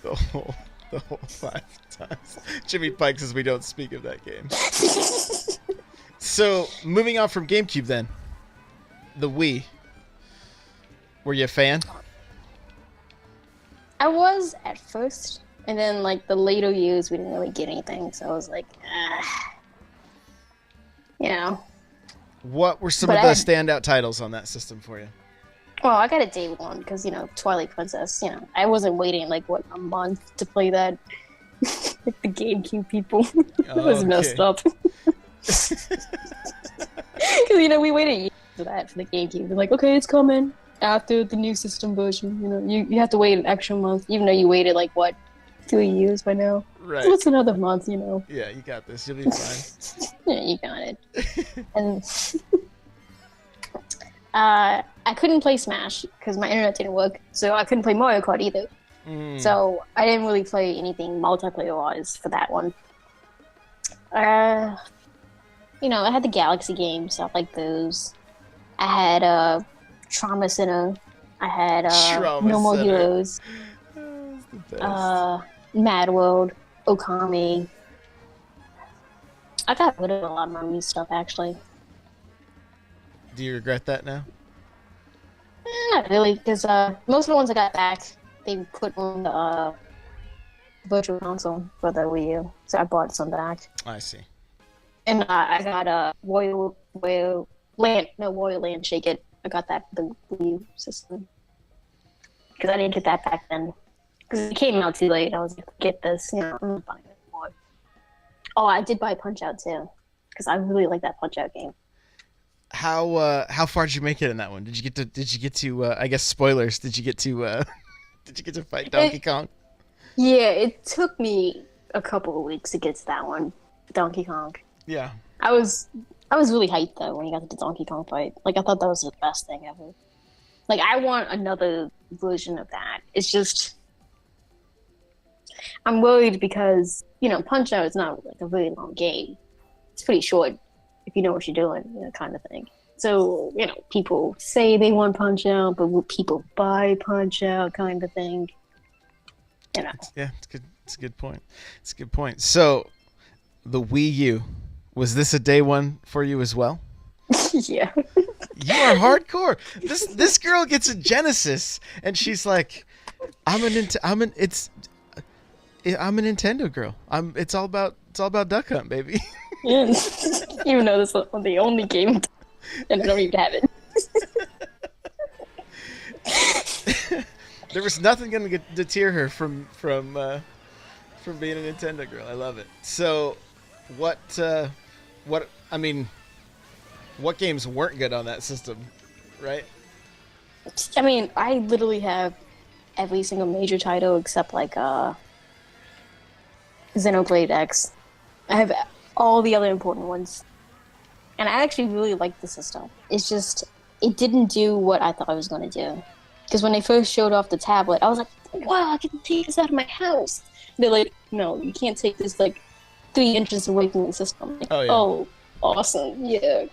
[SPEAKER 1] the whole 5 times. Jimmy Pike says we don't speak of that game. So, moving on from GameCube then. The Wii. Were you a fan?
[SPEAKER 2] I was at first, and then like the later years we didn't really get anything, so I was like,
[SPEAKER 1] What were some of the standout titles on that system for you?
[SPEAKER 2] Well, I got a day one because, Twilight Princess, I wasn't waiting, like, a month to play that. Like the GameCube people. It was messed up. Because, we waited years for that, for the GameCube. They're like, okay, it's coming after the new system version. You have to wait an extra month, even though you waited, 3 years by now.
[SPEAKER 1] Right.
[SPEAKER 2] So it's another month,
[SPEAKER 1] Yeah, you got this. You'll be fine.
[SPEAKER 2] Yeah, you got it. And... I couldn't play Smash because my internet didn't work, so I couldn't play Mario Kart either. So I didn't really play anything multiplayer-wise for that one. I had the Galaxy games, stuff like those. I had Trauma Center. I had No More Heroes. Mad World, Okami. I got rid of a lot of my new stuff, actually.
[SPEAKER 1] Do you regret that now?
[SPEAKER 2] Not really, because most of the ones I got back, they put on the Virtual Console for the Wii U, so I bought some back.
[SPEAKER 1] I see.
[SPEAKER 2] And I got Royal Land Shake It. I got that for the Wii U system. Because I didn't get that back then. Because it came out too late. I was like, get this, I'm not buying it anymore. Oh, I did buy Punch-Out too. Because I really like that Punch-Out game.
[SPEAKER 1] How far did you make it in that one? Did you get to I guess spoilers, did you get to fight Donkey Kong?
[SPEAKER 2] Yeah, it took me a couple of weeks to get to that one, Donkey Kong.
[SPEAKER 1] Yeah.
[SPEAKER 2] I was I was really hyped though when you got to the Donkey Kong fight. Like I thought that was the best thing ever. Like I want another version of that. It's just I'm worried because Punch Out is not like a very long game. It's pretty short if you know what you're doing, kind of thing. So people say they want Punch Out, but will people buy Punch Out, kind of thing?
[SPEAKER 1] Yeah, it's good. It's a good point. It's a good point. So, the Wii U, was this a day one for you as well?
[SPEAKER 2] Yeah.
[SPEAKER 1] You are hardcore. This girl gets a Genesis, and she's like, I'm a Nintendo girl. It's all about Duck Hunt, baby.
[SPEAKER 2] Yeah. Even though this was the only game, and I don't even have it.
[SPEAKER 1] There was nothing going to deter her from being a Nintendo girl. I love it. So, what games weren't good on that system, right?
[SPEAKER 2] I mean, I literally have every single major title except like Xenoblade X. I have all the other important ones. And I actually really like the system. It's just, it didn't do what I thought I was going to do. Because when they first showed off the tablet, I was like, wow, I can take this out of my house. They're like, no, you can't take this like 3 inches away from the system. Like, oh, awesome, yeah.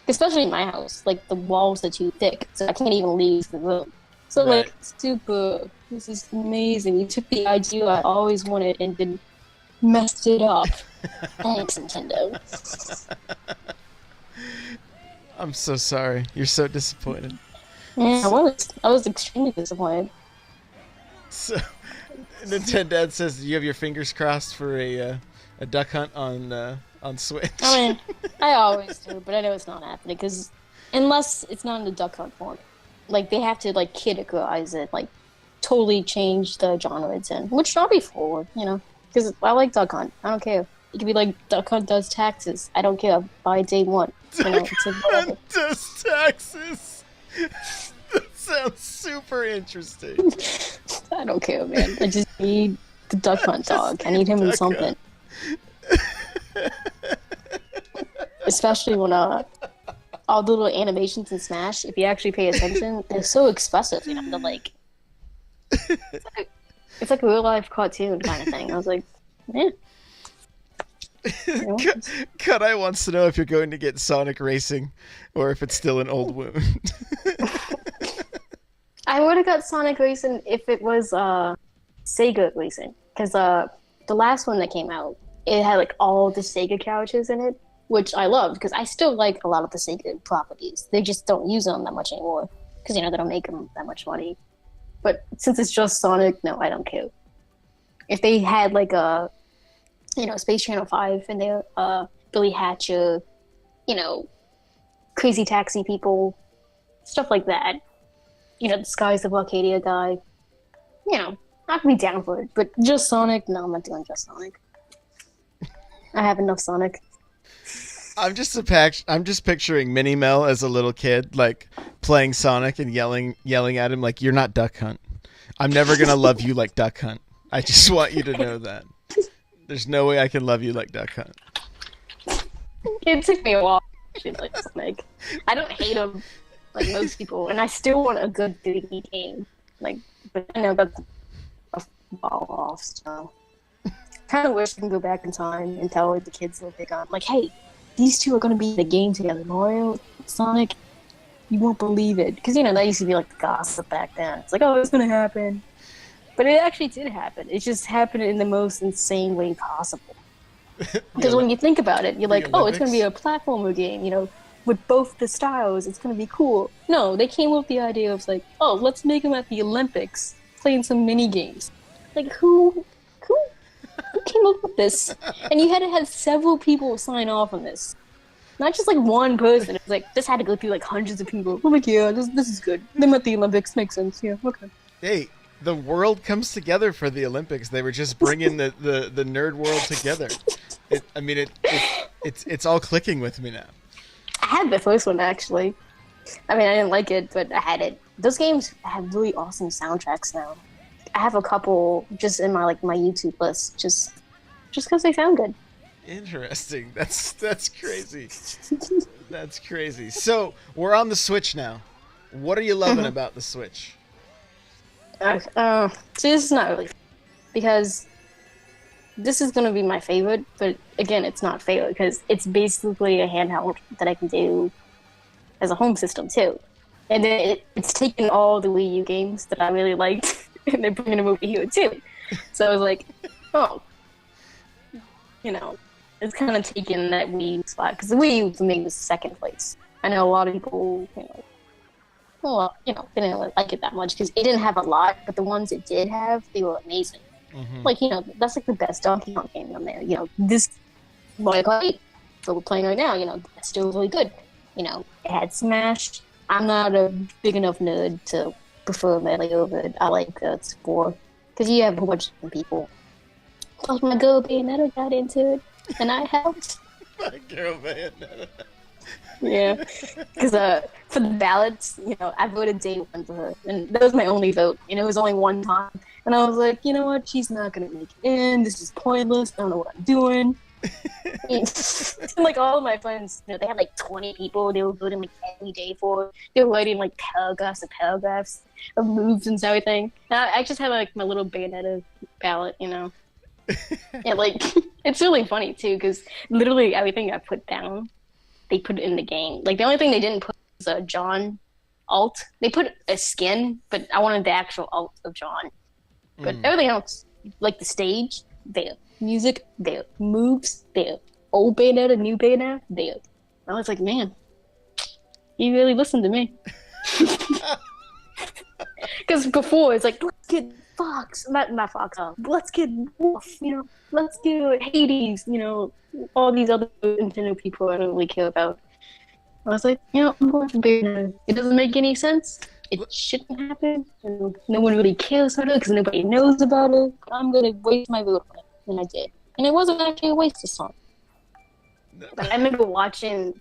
[SPEAKER 2] Especially in my house, like the walls are too thick, so I can't even leave the room. So like, super, this is amazing. You took the idea I always wanted and then messed it up. Thanks, Nintendo.
[SPEAKER 1] I'm so sorry. You're so disappointed.
[SPEAKER 2] Yeah, I was extremely disappointed.
[SPEAKER 1] So, Nintendo says you have your fingers crossed for a Duck Hunt on Switch.
[SPEAKER 2] I mean, I always do, but I know it's not happening because unless it's not in the Duck Hunt form, like they have to like kidicalize it, like totally change the genre it's in, which I'll be forward, because I like Duck Hunt. I don't care. It could be like Duck Hunt does taxes. I don't care. By day one,
[SPEAKER 1] Duck Hunt does taxes. That sounds super interesting.
[SPEAKER 2] I don't care, man. I just need the Duck Hunt dog. I need him in something. Especially when all the little animations in Smash, if you actually pay attention, they're so expressive. They're like, it's like a real life cartoon kind of thing. I was like, yeah.
[SPEAKER 1] Kadai wants to know if you're going to get Sonic Racing or if it's still an old wound.
[SPEAKER 2] I would have got Sonic Racing if it was Sega Racing, because the last one that came out, it had like all the Sega characters in it, which I loved because I still like a lot of the Sega properties. They just don't use them that much anymore because they don't make them that much money. But since it's just Sonic, no, I don't care. If they had like a Space Channel 5 and they Billy Hatcher, Crazy Taxi people, stuff like that. The Skies of Arcadia guy. I can be down for it, but just Sonic? No, I'm not doing just Sonic. I have enough Sonic.
[SPEAKER 1] I'm just picturing Minnie Mel as a little kid, like playing Sonic and yelling at him like, "You're not Duck Hunt. I'm never gonna love you like Duck Hunt. I just want you to know that. There's no way I can love you like Duck Hunt."
[SPEAKER 2] It took me a while to like Sonic. I don't hate him like most people, and I still want a good 3D game. Like, but I know that's a fall off. So, kind of wish I can go back in time and tell the kids that they got like, hey, these two are going to be in a game together, Mario, Sonic. You won't believe it, because that used to be like the gossip back then. It's like, oh, it's going to happen, but it actually did happen. It just happened in the most insane way possible. Because when you think about it, you're like, oh, it's going to be a platformer game, with both the styles. It's going to be cool. No, they came up with the idea of like, oh, let's make them at the Olympics playing some mini games. Like, who came up with this? And you had to have several people sign off on this. Not just like one person. It was like, this had to go through like hundreds of people. I'm like, yeah, this is good. Them at the Olympics makes sense. Yeah, okay.
[SPEAKER 1] Hey, the world comes together for the Olympics. They were just bringing the nerd world together. It's all clicking with me now.
[SPEAKER 2] I had the first one, actually. I mean, I didn't like it, but I had it. Those games have really awesome soundtracks now. I have a couple just in my YouTube list, just because they sound good.
[SPEAKER 1] Interesting. That's crazy. That's crazy. So we're on the Switch now. What are you loving about the Switch?
[SPEAKER 2] See, this is not really because this is gonna be my favorite, but again, it's not favorite because it's basically a handheld that I can do as a home system too. And then it's taken all the Wii U games that I really liked, and they're bringing them over here too. So I was like, oh, it's kind of taken that Wii U spot because the Wii U for me was second place. I know a lot of people, they didn't really like it that much because it didn't have a lot, but the ones it did have, they were amazing. Mm-hmm. Like, that's like the best Donkey Kong game on there. This Mario Kart 8 that we're playing right now, that's still really good. It had Smash. I'm not a big enough nerd to prefer Melee over it. I like Spore because you have a whole bunch of different people. Plus, my girl Bayonetta got into it, and I helped.
[SPEAKER 1] My girl Bayonetta.
[SPEAKER 2] Yeah, because for the ballots, I voted day one for her, and that was my only vote. It was only one time, and I was like, you know what, she's not gonna make it in. This is pointless. I don't know what I'm doing. And like all of my friends, they had like 20 people. They were voting like every day for it. They were writing like paragraphs and paragraphs of moves and everything. And I just had like my little Bayonetta ballot, And like it's really funny too, because literally everything I put down, they put it in the game. Like the only thing they didn't put was a John alt. They put a skin, but I wanted the actual alt of John. But everything else, like the stage, there. Music, there. Moves, there. Old Bayonetta, new Bayonetta, there. I was like, man, you really listened to me. Because before, it's like, let's get Fox, not Fox, let's get Wolf, let's get Hades, all these other Nintendo people I don't really care about. I was like, I'm going for Bayonetta. It doesn't make any sense. It shouldn't happen. No one really cares about it because nobody knows about it. I'm going to waste my vote on it. And I did. And it wasn't actually a waste of song. But I remember watching,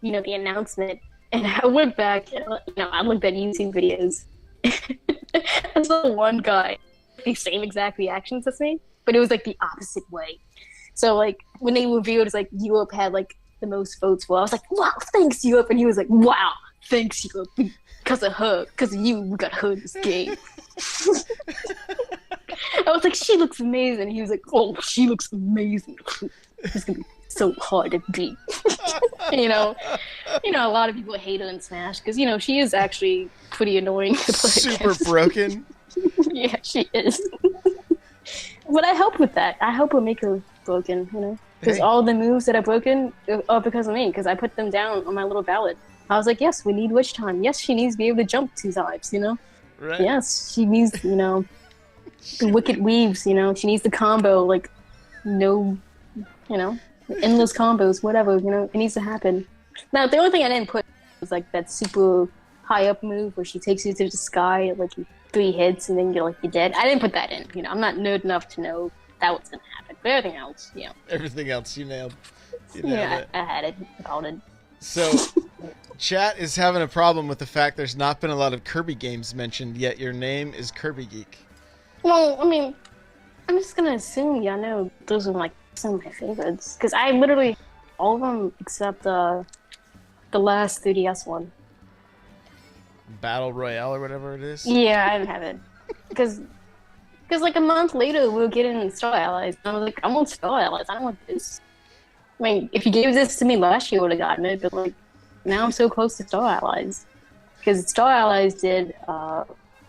[SPEAKER 2] the announcement, and I went back, I looked at YouTube videos. I saw one guy, the same exact reactions as me, but it was like the opposite way. So like when they revealed, it's like Europe had like the most votes for. I was like, wow, thanks Europe, and he was like, wow, thanks Europe, because of her, because of you, we got her in this game. I was like, she looks amazing. He was like, oh, she looks amazing. It's gonna be so hard to beat. A lot of people hate her in Smash because she is actually pretty annoying to play
[SPEAKER 1] super
[SPEAKER 2] against.
[SPEAKER 1] Broken.
[SPEAKER 2] Yeah, she is. But I help with that. I help her make her broken. Because all the moves that are broken are because of me. Because I put them down on my little ballot. I was like, yes, we need Witch Time. Yes, she needs to be able to jump 2 times.
[SPEAKER 1] Right.
[SPEAKER 2] Yes, she needs, the wicked weaves, she needs the combo, like, endless combos, whatever, it needs to happen. Now, the only thing I didn't put was, like, that super high-up move where she takes you to the sky at, like, 3 hits and then you're dead. I didn't put that in, I'm not nerd enough to know that was going to happen. But everything else,
[SPEAKER 1] Everything else you nailed.
[SPEAKER 2] I had it. I called it.
[SPEAKER 1] So, chat is having a problem with the fact there's not been a lot of Kirby games mentioned, yet your name is KirbyGeek.
[SPEAKER 2] Well, I mean, I'm just gonna assume y'all know those are like some of my favorites because I literally all of them except the last 3DS one.
[SPEAKER 1] Battle Royale or whatever it is.
[SPEAKER 2] Yeah, I didn't have it because like a month later we were getting Star Allies. And I was like, I want Star Allies. I don't want this. I mean, if you gave this to me last year, I would have gotten it. But like now I'm so close to Star Allies because Star Allies did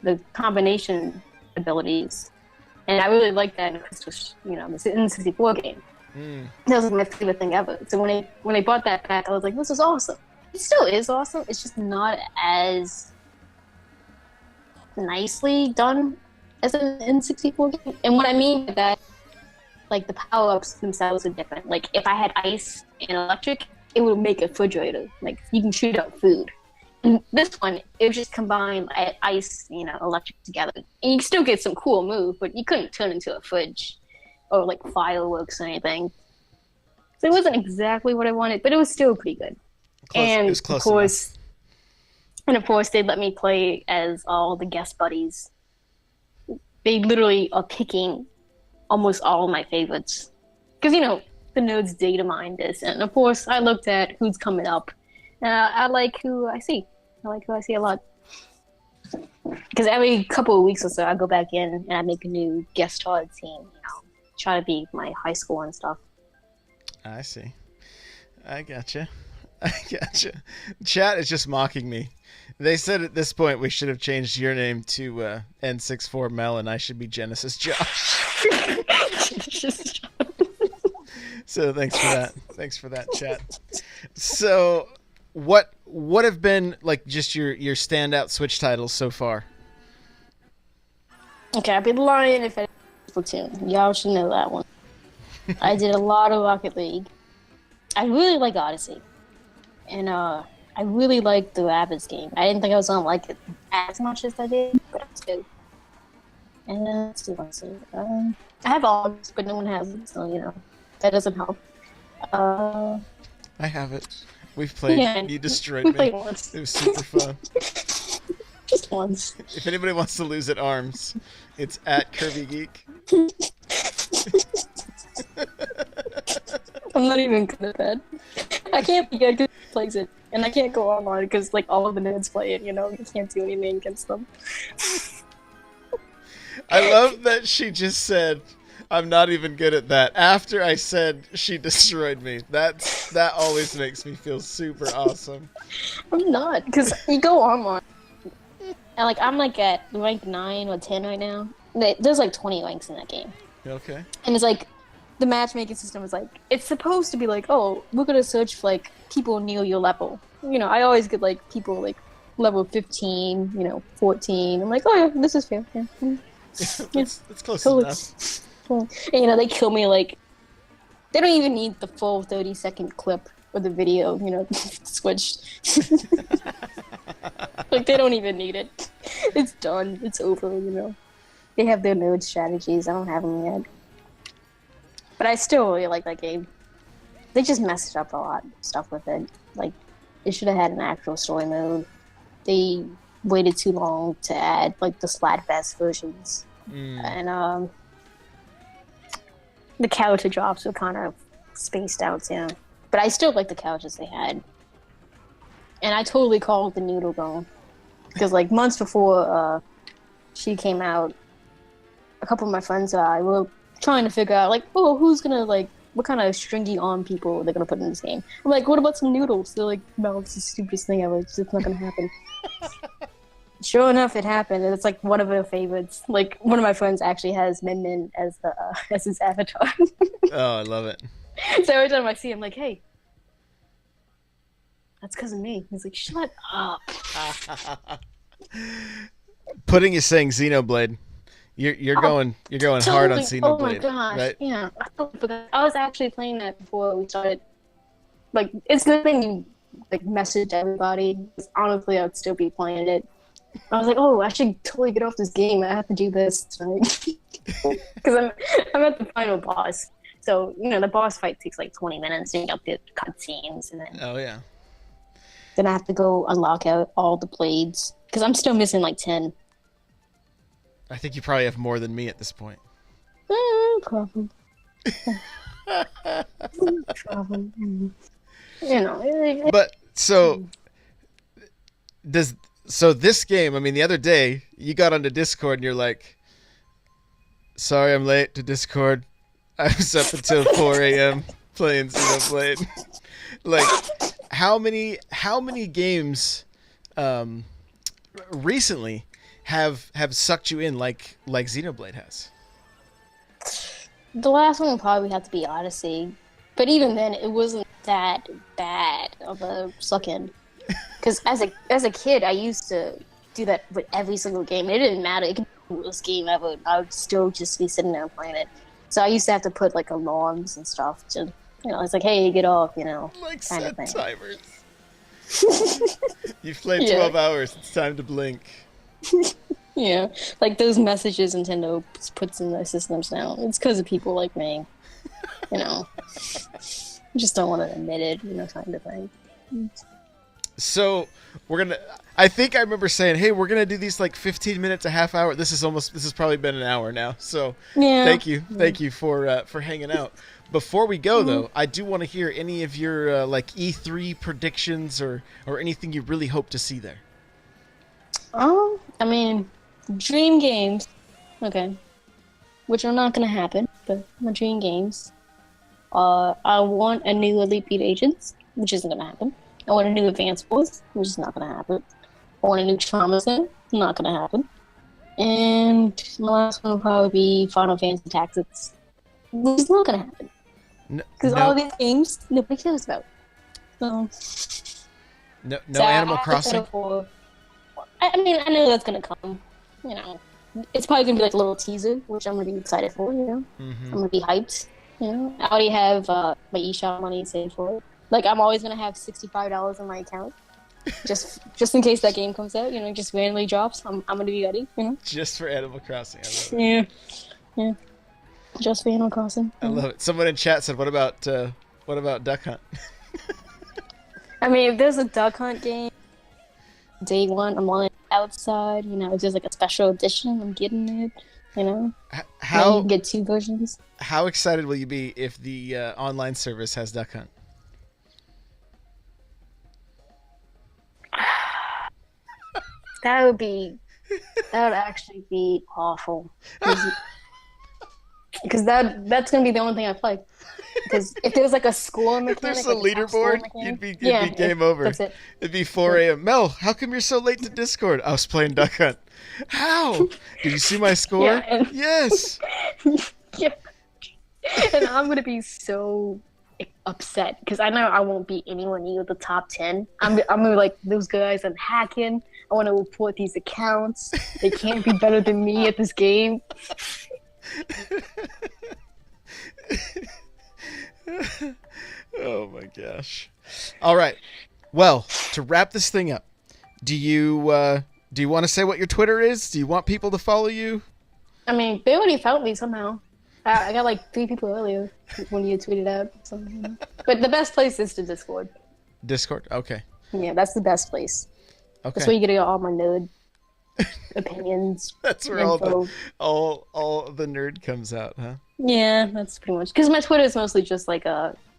[SPEAKER 2] the combination abilities, and I really liked that in Crystal, the N64 game. That was my favorite thing ever. So when they brought that back, I was like, this is awesome. It still is awesome. It's just not as nicely done as an N64 game. And what I mean by that, like the power-ups themselves are different. Like if I had ice and electric, it would make a refrigerator. Like you can shoot out food. And this one, it was just combined ice, electric together. And you can still get some cool move, but you couldn't turn into a fridge or like fireworks or anything. So it wasn't exactly what I wanted, but it was still pretty good.
[SPEAKER 1] It was close enough.
[SPEAKER 2] Of course, they let me play as all the guest buddies. They literally are picking almost all of my favorites. Because, the nodes data mine this, and of course I looked at who's coming up, and I like who I see. I like who I see a lot. Because every couple of weeks or so, I go back in and I make a new guest star team. Try to beat my high school and stuff.
[SPEAKER 1] I see. I gotcha. Chat is just mocking me. They said at this point we should have changed your name to N64 Mel, and I should be Genesis Josh. So thanks for that, chat. So what have been like just your standout Switch titles so far?
[SPEAKER 2] Okay, I'd be lying if I did Splatoon. Y'all should know that one. I did a lot of Rocket League. I really like Odyssey. And I really like the Rabbids game. I didn't think I was gonna like it as much as I did, but it's good. And let's see what's it. I have all, but no one has it, so that doesn't help.
[SPEAKER 1] I have it. We've played. Yeah, you destroyed me. Played once. It was super fun.
[SPEAKER 2] Just once.
[SPEAKER 1] If anybody wants to lose at arms, it's at KirbyGeek.
[SPEAKER 2] I'm not even good at that. I can't be good because he plays it, and I can't go online because like all of the nerds play it. You can't do anything against them.
[SPEAKER 1] I love that she just said, "I'm not even good at that." After I said she destroyed me, that always makes me feel super awesome.
[SPEAKER 2] I'm not, because you go online, and like I'm like at rank 9 or 10 right now. There's like 20 ranks in that game.
[SPEAKER 1] Okay.
[SPEAKER 2] And it's like the matchmaking system is like it's supposed to be like, oh, we're gonna search for like people near your level. I always get like people like level 15, 14. I'm like, oh yeah, this is fair. Yeah.
[SPEAKER 1] It's close enough.
[SPEAKER 2] And, they kill me like they don't even need the full 30-second clip of the video, switched. Like they don't even need it. It's done. It's over. They have their node strategies. I don't have them yet. But I still really like that game. They just messed up a lot of stuff with it. Like, it should have had an actual story mode. They waited too long to add, like, the Splatfest versions. And, the character drops were kind of spaced out, too. But I still like the characters they had. And I totally called the Noodle Girl. Because, like, months before she came out, a couple of my friends and I were trying to figure out, like, oh, who's gonna, like, what kind of stringy arm people they're gonna put in this game. I'm like, what about some noodles? They're like, no, it's the stupidest thing ever. It's not gonna happen. Sure enough, it happened, and it's like one of their favorites. Like, one of my friends actually has Min Min as his avatar.
[SPEAKER 1] Oh, I love it.
[SPEAKER 2] So every time I see him, like, hey, that's because of me. He's like, shut up.
[SPEAKER 1] Pudding is saying Xenoblade. You're going totally, hard on Xenoblade.
[SPEAKER 2] Oh my gosh!
[SPEAKER 1] Right?
[SPEAKER 2] Yeah, I was actually playing that before we started. Like, it's good thing you like message everybody. Honestly, I would still be playing it. I was like, oh, I should totally get off this game. I have to do this tonight because I'm at the final boss. So the boss fight takes like 20 minutes, and you got the cutscenes, and then then I have to go unlock out all the blades because I'm still missing like 10.
[SPEAKER 1] I think you probably have more than me at this point.
[SPEAKER 2] Probably. Probably.
[SPEAKER 1] But so this game, I mean, the other day you got onto Discord and you're like, sorry I'm late to Discord. I was up until 4 a.m. playing Xenoblade. Like, how many games recently have sucked you in like Xenoblade has?
[SPEAKER 2] The last one would probably have to be Odyssey, but even then, it wasn't that bad of a suck-in. Because as a kid, I used to do that with every single game. It didn't matter. It could be the worst game ever. I would still just be sitting there playing it. So I used to have to put like alarms and stuff to, it's like, hey, get off,
[SPEAKER 1] like
[SPEAKER 2] kind
[SPEAKER 1] set timers. You've played 12 hours. It's time to blink.
[SPEAKER 2] Yeah, like those messages Nintendo puts in their systems now. It's because of people like me. Just don't want to admit it, kind of thing.
[SPEAKER 1] So I think I remember saying, hey, we're gonna do these like 15 minutes, a half hour. This has probably been an hour now. So thank you for hanging out. Before we go, though, I do want to hear any of your like E3 predictions or anything you really hope to see there.
[SPEAKER 2] I mean, dream games. Okay. Which are not going to happen, but my dream games. I want a new Elite Beat Agents, which isn't going to happen. I want a new Advanced Wars, which is not going to happen. I want a new Trauma Sim, not going to happen. And my last one will probably be Final Fantasy Tactics, which is not going to happen. Because all these games, nobody cares about. So,
[SPEAKER 1] no Animal Crossing?
[SPEAKER 2] I mean, I know that's going to come. You know, it's probably going to be like a little teaser, which I'm going to be excited for, you know?
[SPEAKER 1] Mm-hmm.
[SPEAKER 2] I'm going to be hyped, you know? I already have my eShop money saved for it. Like, I'm always going to have $65 in my account. Just in case that game comes out, you know, just randomly drops. I'm going to be ready, you know?
[SPEAKER 1] Just for Animal Crossing. I love it.
[SPEAKER 2] Yeah. Just for Animal Crossing.
[SPEAKER 1] I love it. Someone in chat said, what about Duck Hunt?
[SPEAKER 2] I mean, if there's a Duck Hunt game, day one, I'm on it outside, you know, if there's like a special edition, I'm getting it, you know?
[SPEAKER 1] How
[SPEAKER 2] you can get 2 versions.
[SPEAKER 1] How excited will you be if the online service has Duck Hunt?
[SPEAKER 2] That would actually be awful. Because that's going to be the only thing I play. Because if there's like a score mechanic...
[SPEAKER 1] If there's a leaderboard, you'd be game over.
[SPEAKER 2] That's it.
[SPEAKER 1] It'd be 4 a.m. Mel, how come you're so late to Discord? I was playing Duck Hunt. How? Did you see my score? Yes.
[SPEAKER 2] Yeah. And I'm going to be so upset because I know I won't be anywhere near the top 10. I'm gonna be like, those guys, I'm hacking. I want to report these accounts. They can't be better than me at this game.
[SPEAKER 1] Oh my gosh. All right. Well, to wrap this thing up, do you want to say what your Twitter is? Do you want people to follow you?
[SPEAKER 2] I mean, they already found me somehow. I got like 3 people earlier when you tweeted out something. But the best place is the Discord.
[SPEAKER 1] Discord? Okay.
[SPEAKER 2] Yeah, that's the best place.
[SPEAKER 1] Okay.
[SPEAKER 2] That's where you get all my nerd opinions.
[SPEAKER 1] That's where all the nerd comes out, huh?
[SPEAKER 2] Yeah, that's pretty much. Because my Twitter is mostly just like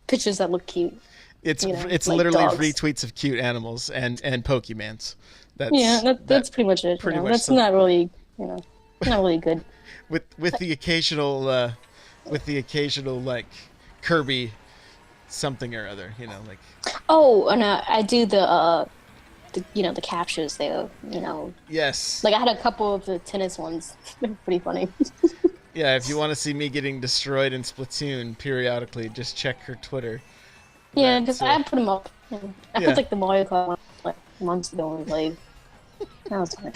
[SPEAKER 2] pictures that look cute.
[SPEAKER 1] It's
[SPEAKER 2] like
[SPEAKER 1] literally
[SPEAKER 2] dogs.
[SPEAKER 1] retweets of cute animals and Pokemans.
[SPEAKER 2] That's pretty much it.
[SPEAKER 1] Pretty much
[SPEAKER 2] that's
[SPEAKER 1] so.
[SPEAKER 2] not really, not really good.
[SPEAKER 1] With the occasional like Kirby something or other, like.
[SPEAKER 2] Oh, and I do the captures there,
[SPEAKER 1] Yes.
[SPEAKER 2] Like I had a couple of the tennis ones. They're pretty funny.
[SPEAKER 1] Yeah, if you want to see me getting destroyed in Splatoon periodically, just check her Twitter.
[SPEAKER 2] Yeah, because I put them up. I put like the Mario Kart one like months ago when we played. That was funny.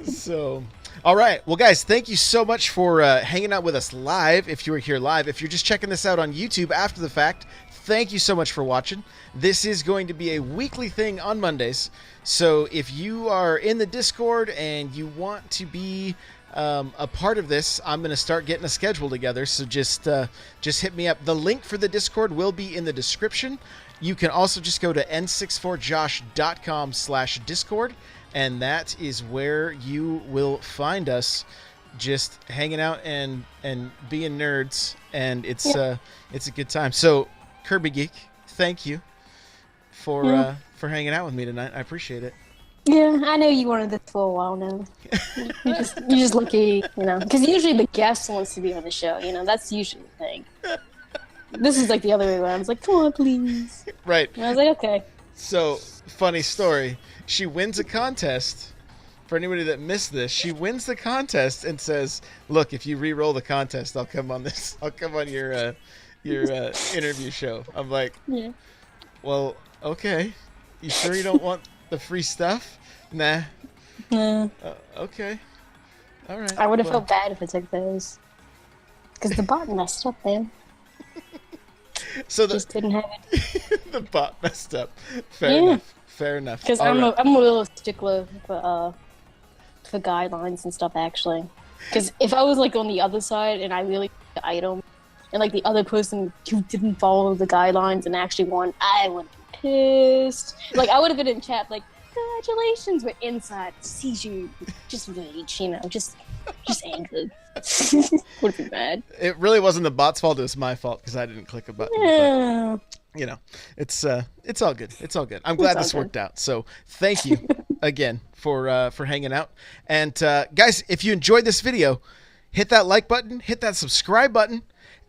[SPEAKER 1] So, all right. Well, guys, thank you so much for hanging out with us live. If you were here live, if you're just checking this out on YouTube after the fact, thank you so much for watching. This is going to be a weekly thing on Mondays. So if you are in the Discord and you want to be a part of this, I'm going to start getting a schedule together. So just hit me up. The link for the Discord will be in the description. You can also just go to n64josh.com/Discord. And that is where you will find us, just hanging out and being nerds, and it's a good time. So, KirbyGeek, thank you for hanging out with me tonight. I appreciate it.
[SPEAKER 2] Yeah, I know you wanted this for a while now. You're just lucky, because usually the guest wants to be on the show. That's usually the thing. This is like the other way around. It's like, come on, please.
[SPEAKER 1] Right.
[SPEAKER 2] And I was like, okay.
[SPEAKER 1] So, funny story. She wins a contest. For anybody that missed this, she wins the contest and says, "Look, if you re-roll the contest, I'll come on your interview show." I'm like,
[SPEAKER 2] yeah.
[SPEAKER 1] Well, okay. You sure you don't want the free stuff? Nah. Okay. All right.
[SPEAKER 2] I would have felt bad if I took those, because the bot messed up, man.
[SPEAKER 1] So
[SPEAKER 2] just didn't have it.
[SPEAKER 1] The bot messed up. Fair enough.
[SPEAKER 2] Because I'm a little stickler for guidelines and stuff, actually. Because if I was like on the other side and I really the item, and like the other person who didn't follow the guidelines and actually won, I would be pissed. Like I would have been in chat like, congratulations, but inside sees you just rage, just angry. Would be mad.
[SPEAKER 1] It really wasn't the bot's fault. It was my fault because I didn't click a button.
[SPEAKER 2] Yeah.
[SPEAKER 1] But, it's all good. It's all good. I'm glad this worked out. So thank you again for hanging out. And guys, if you enjoyed this video, hit that like button, hit that subscribe button,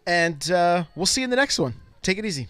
[SPEAKER 1] and we'll see you in the next one. Take it easy.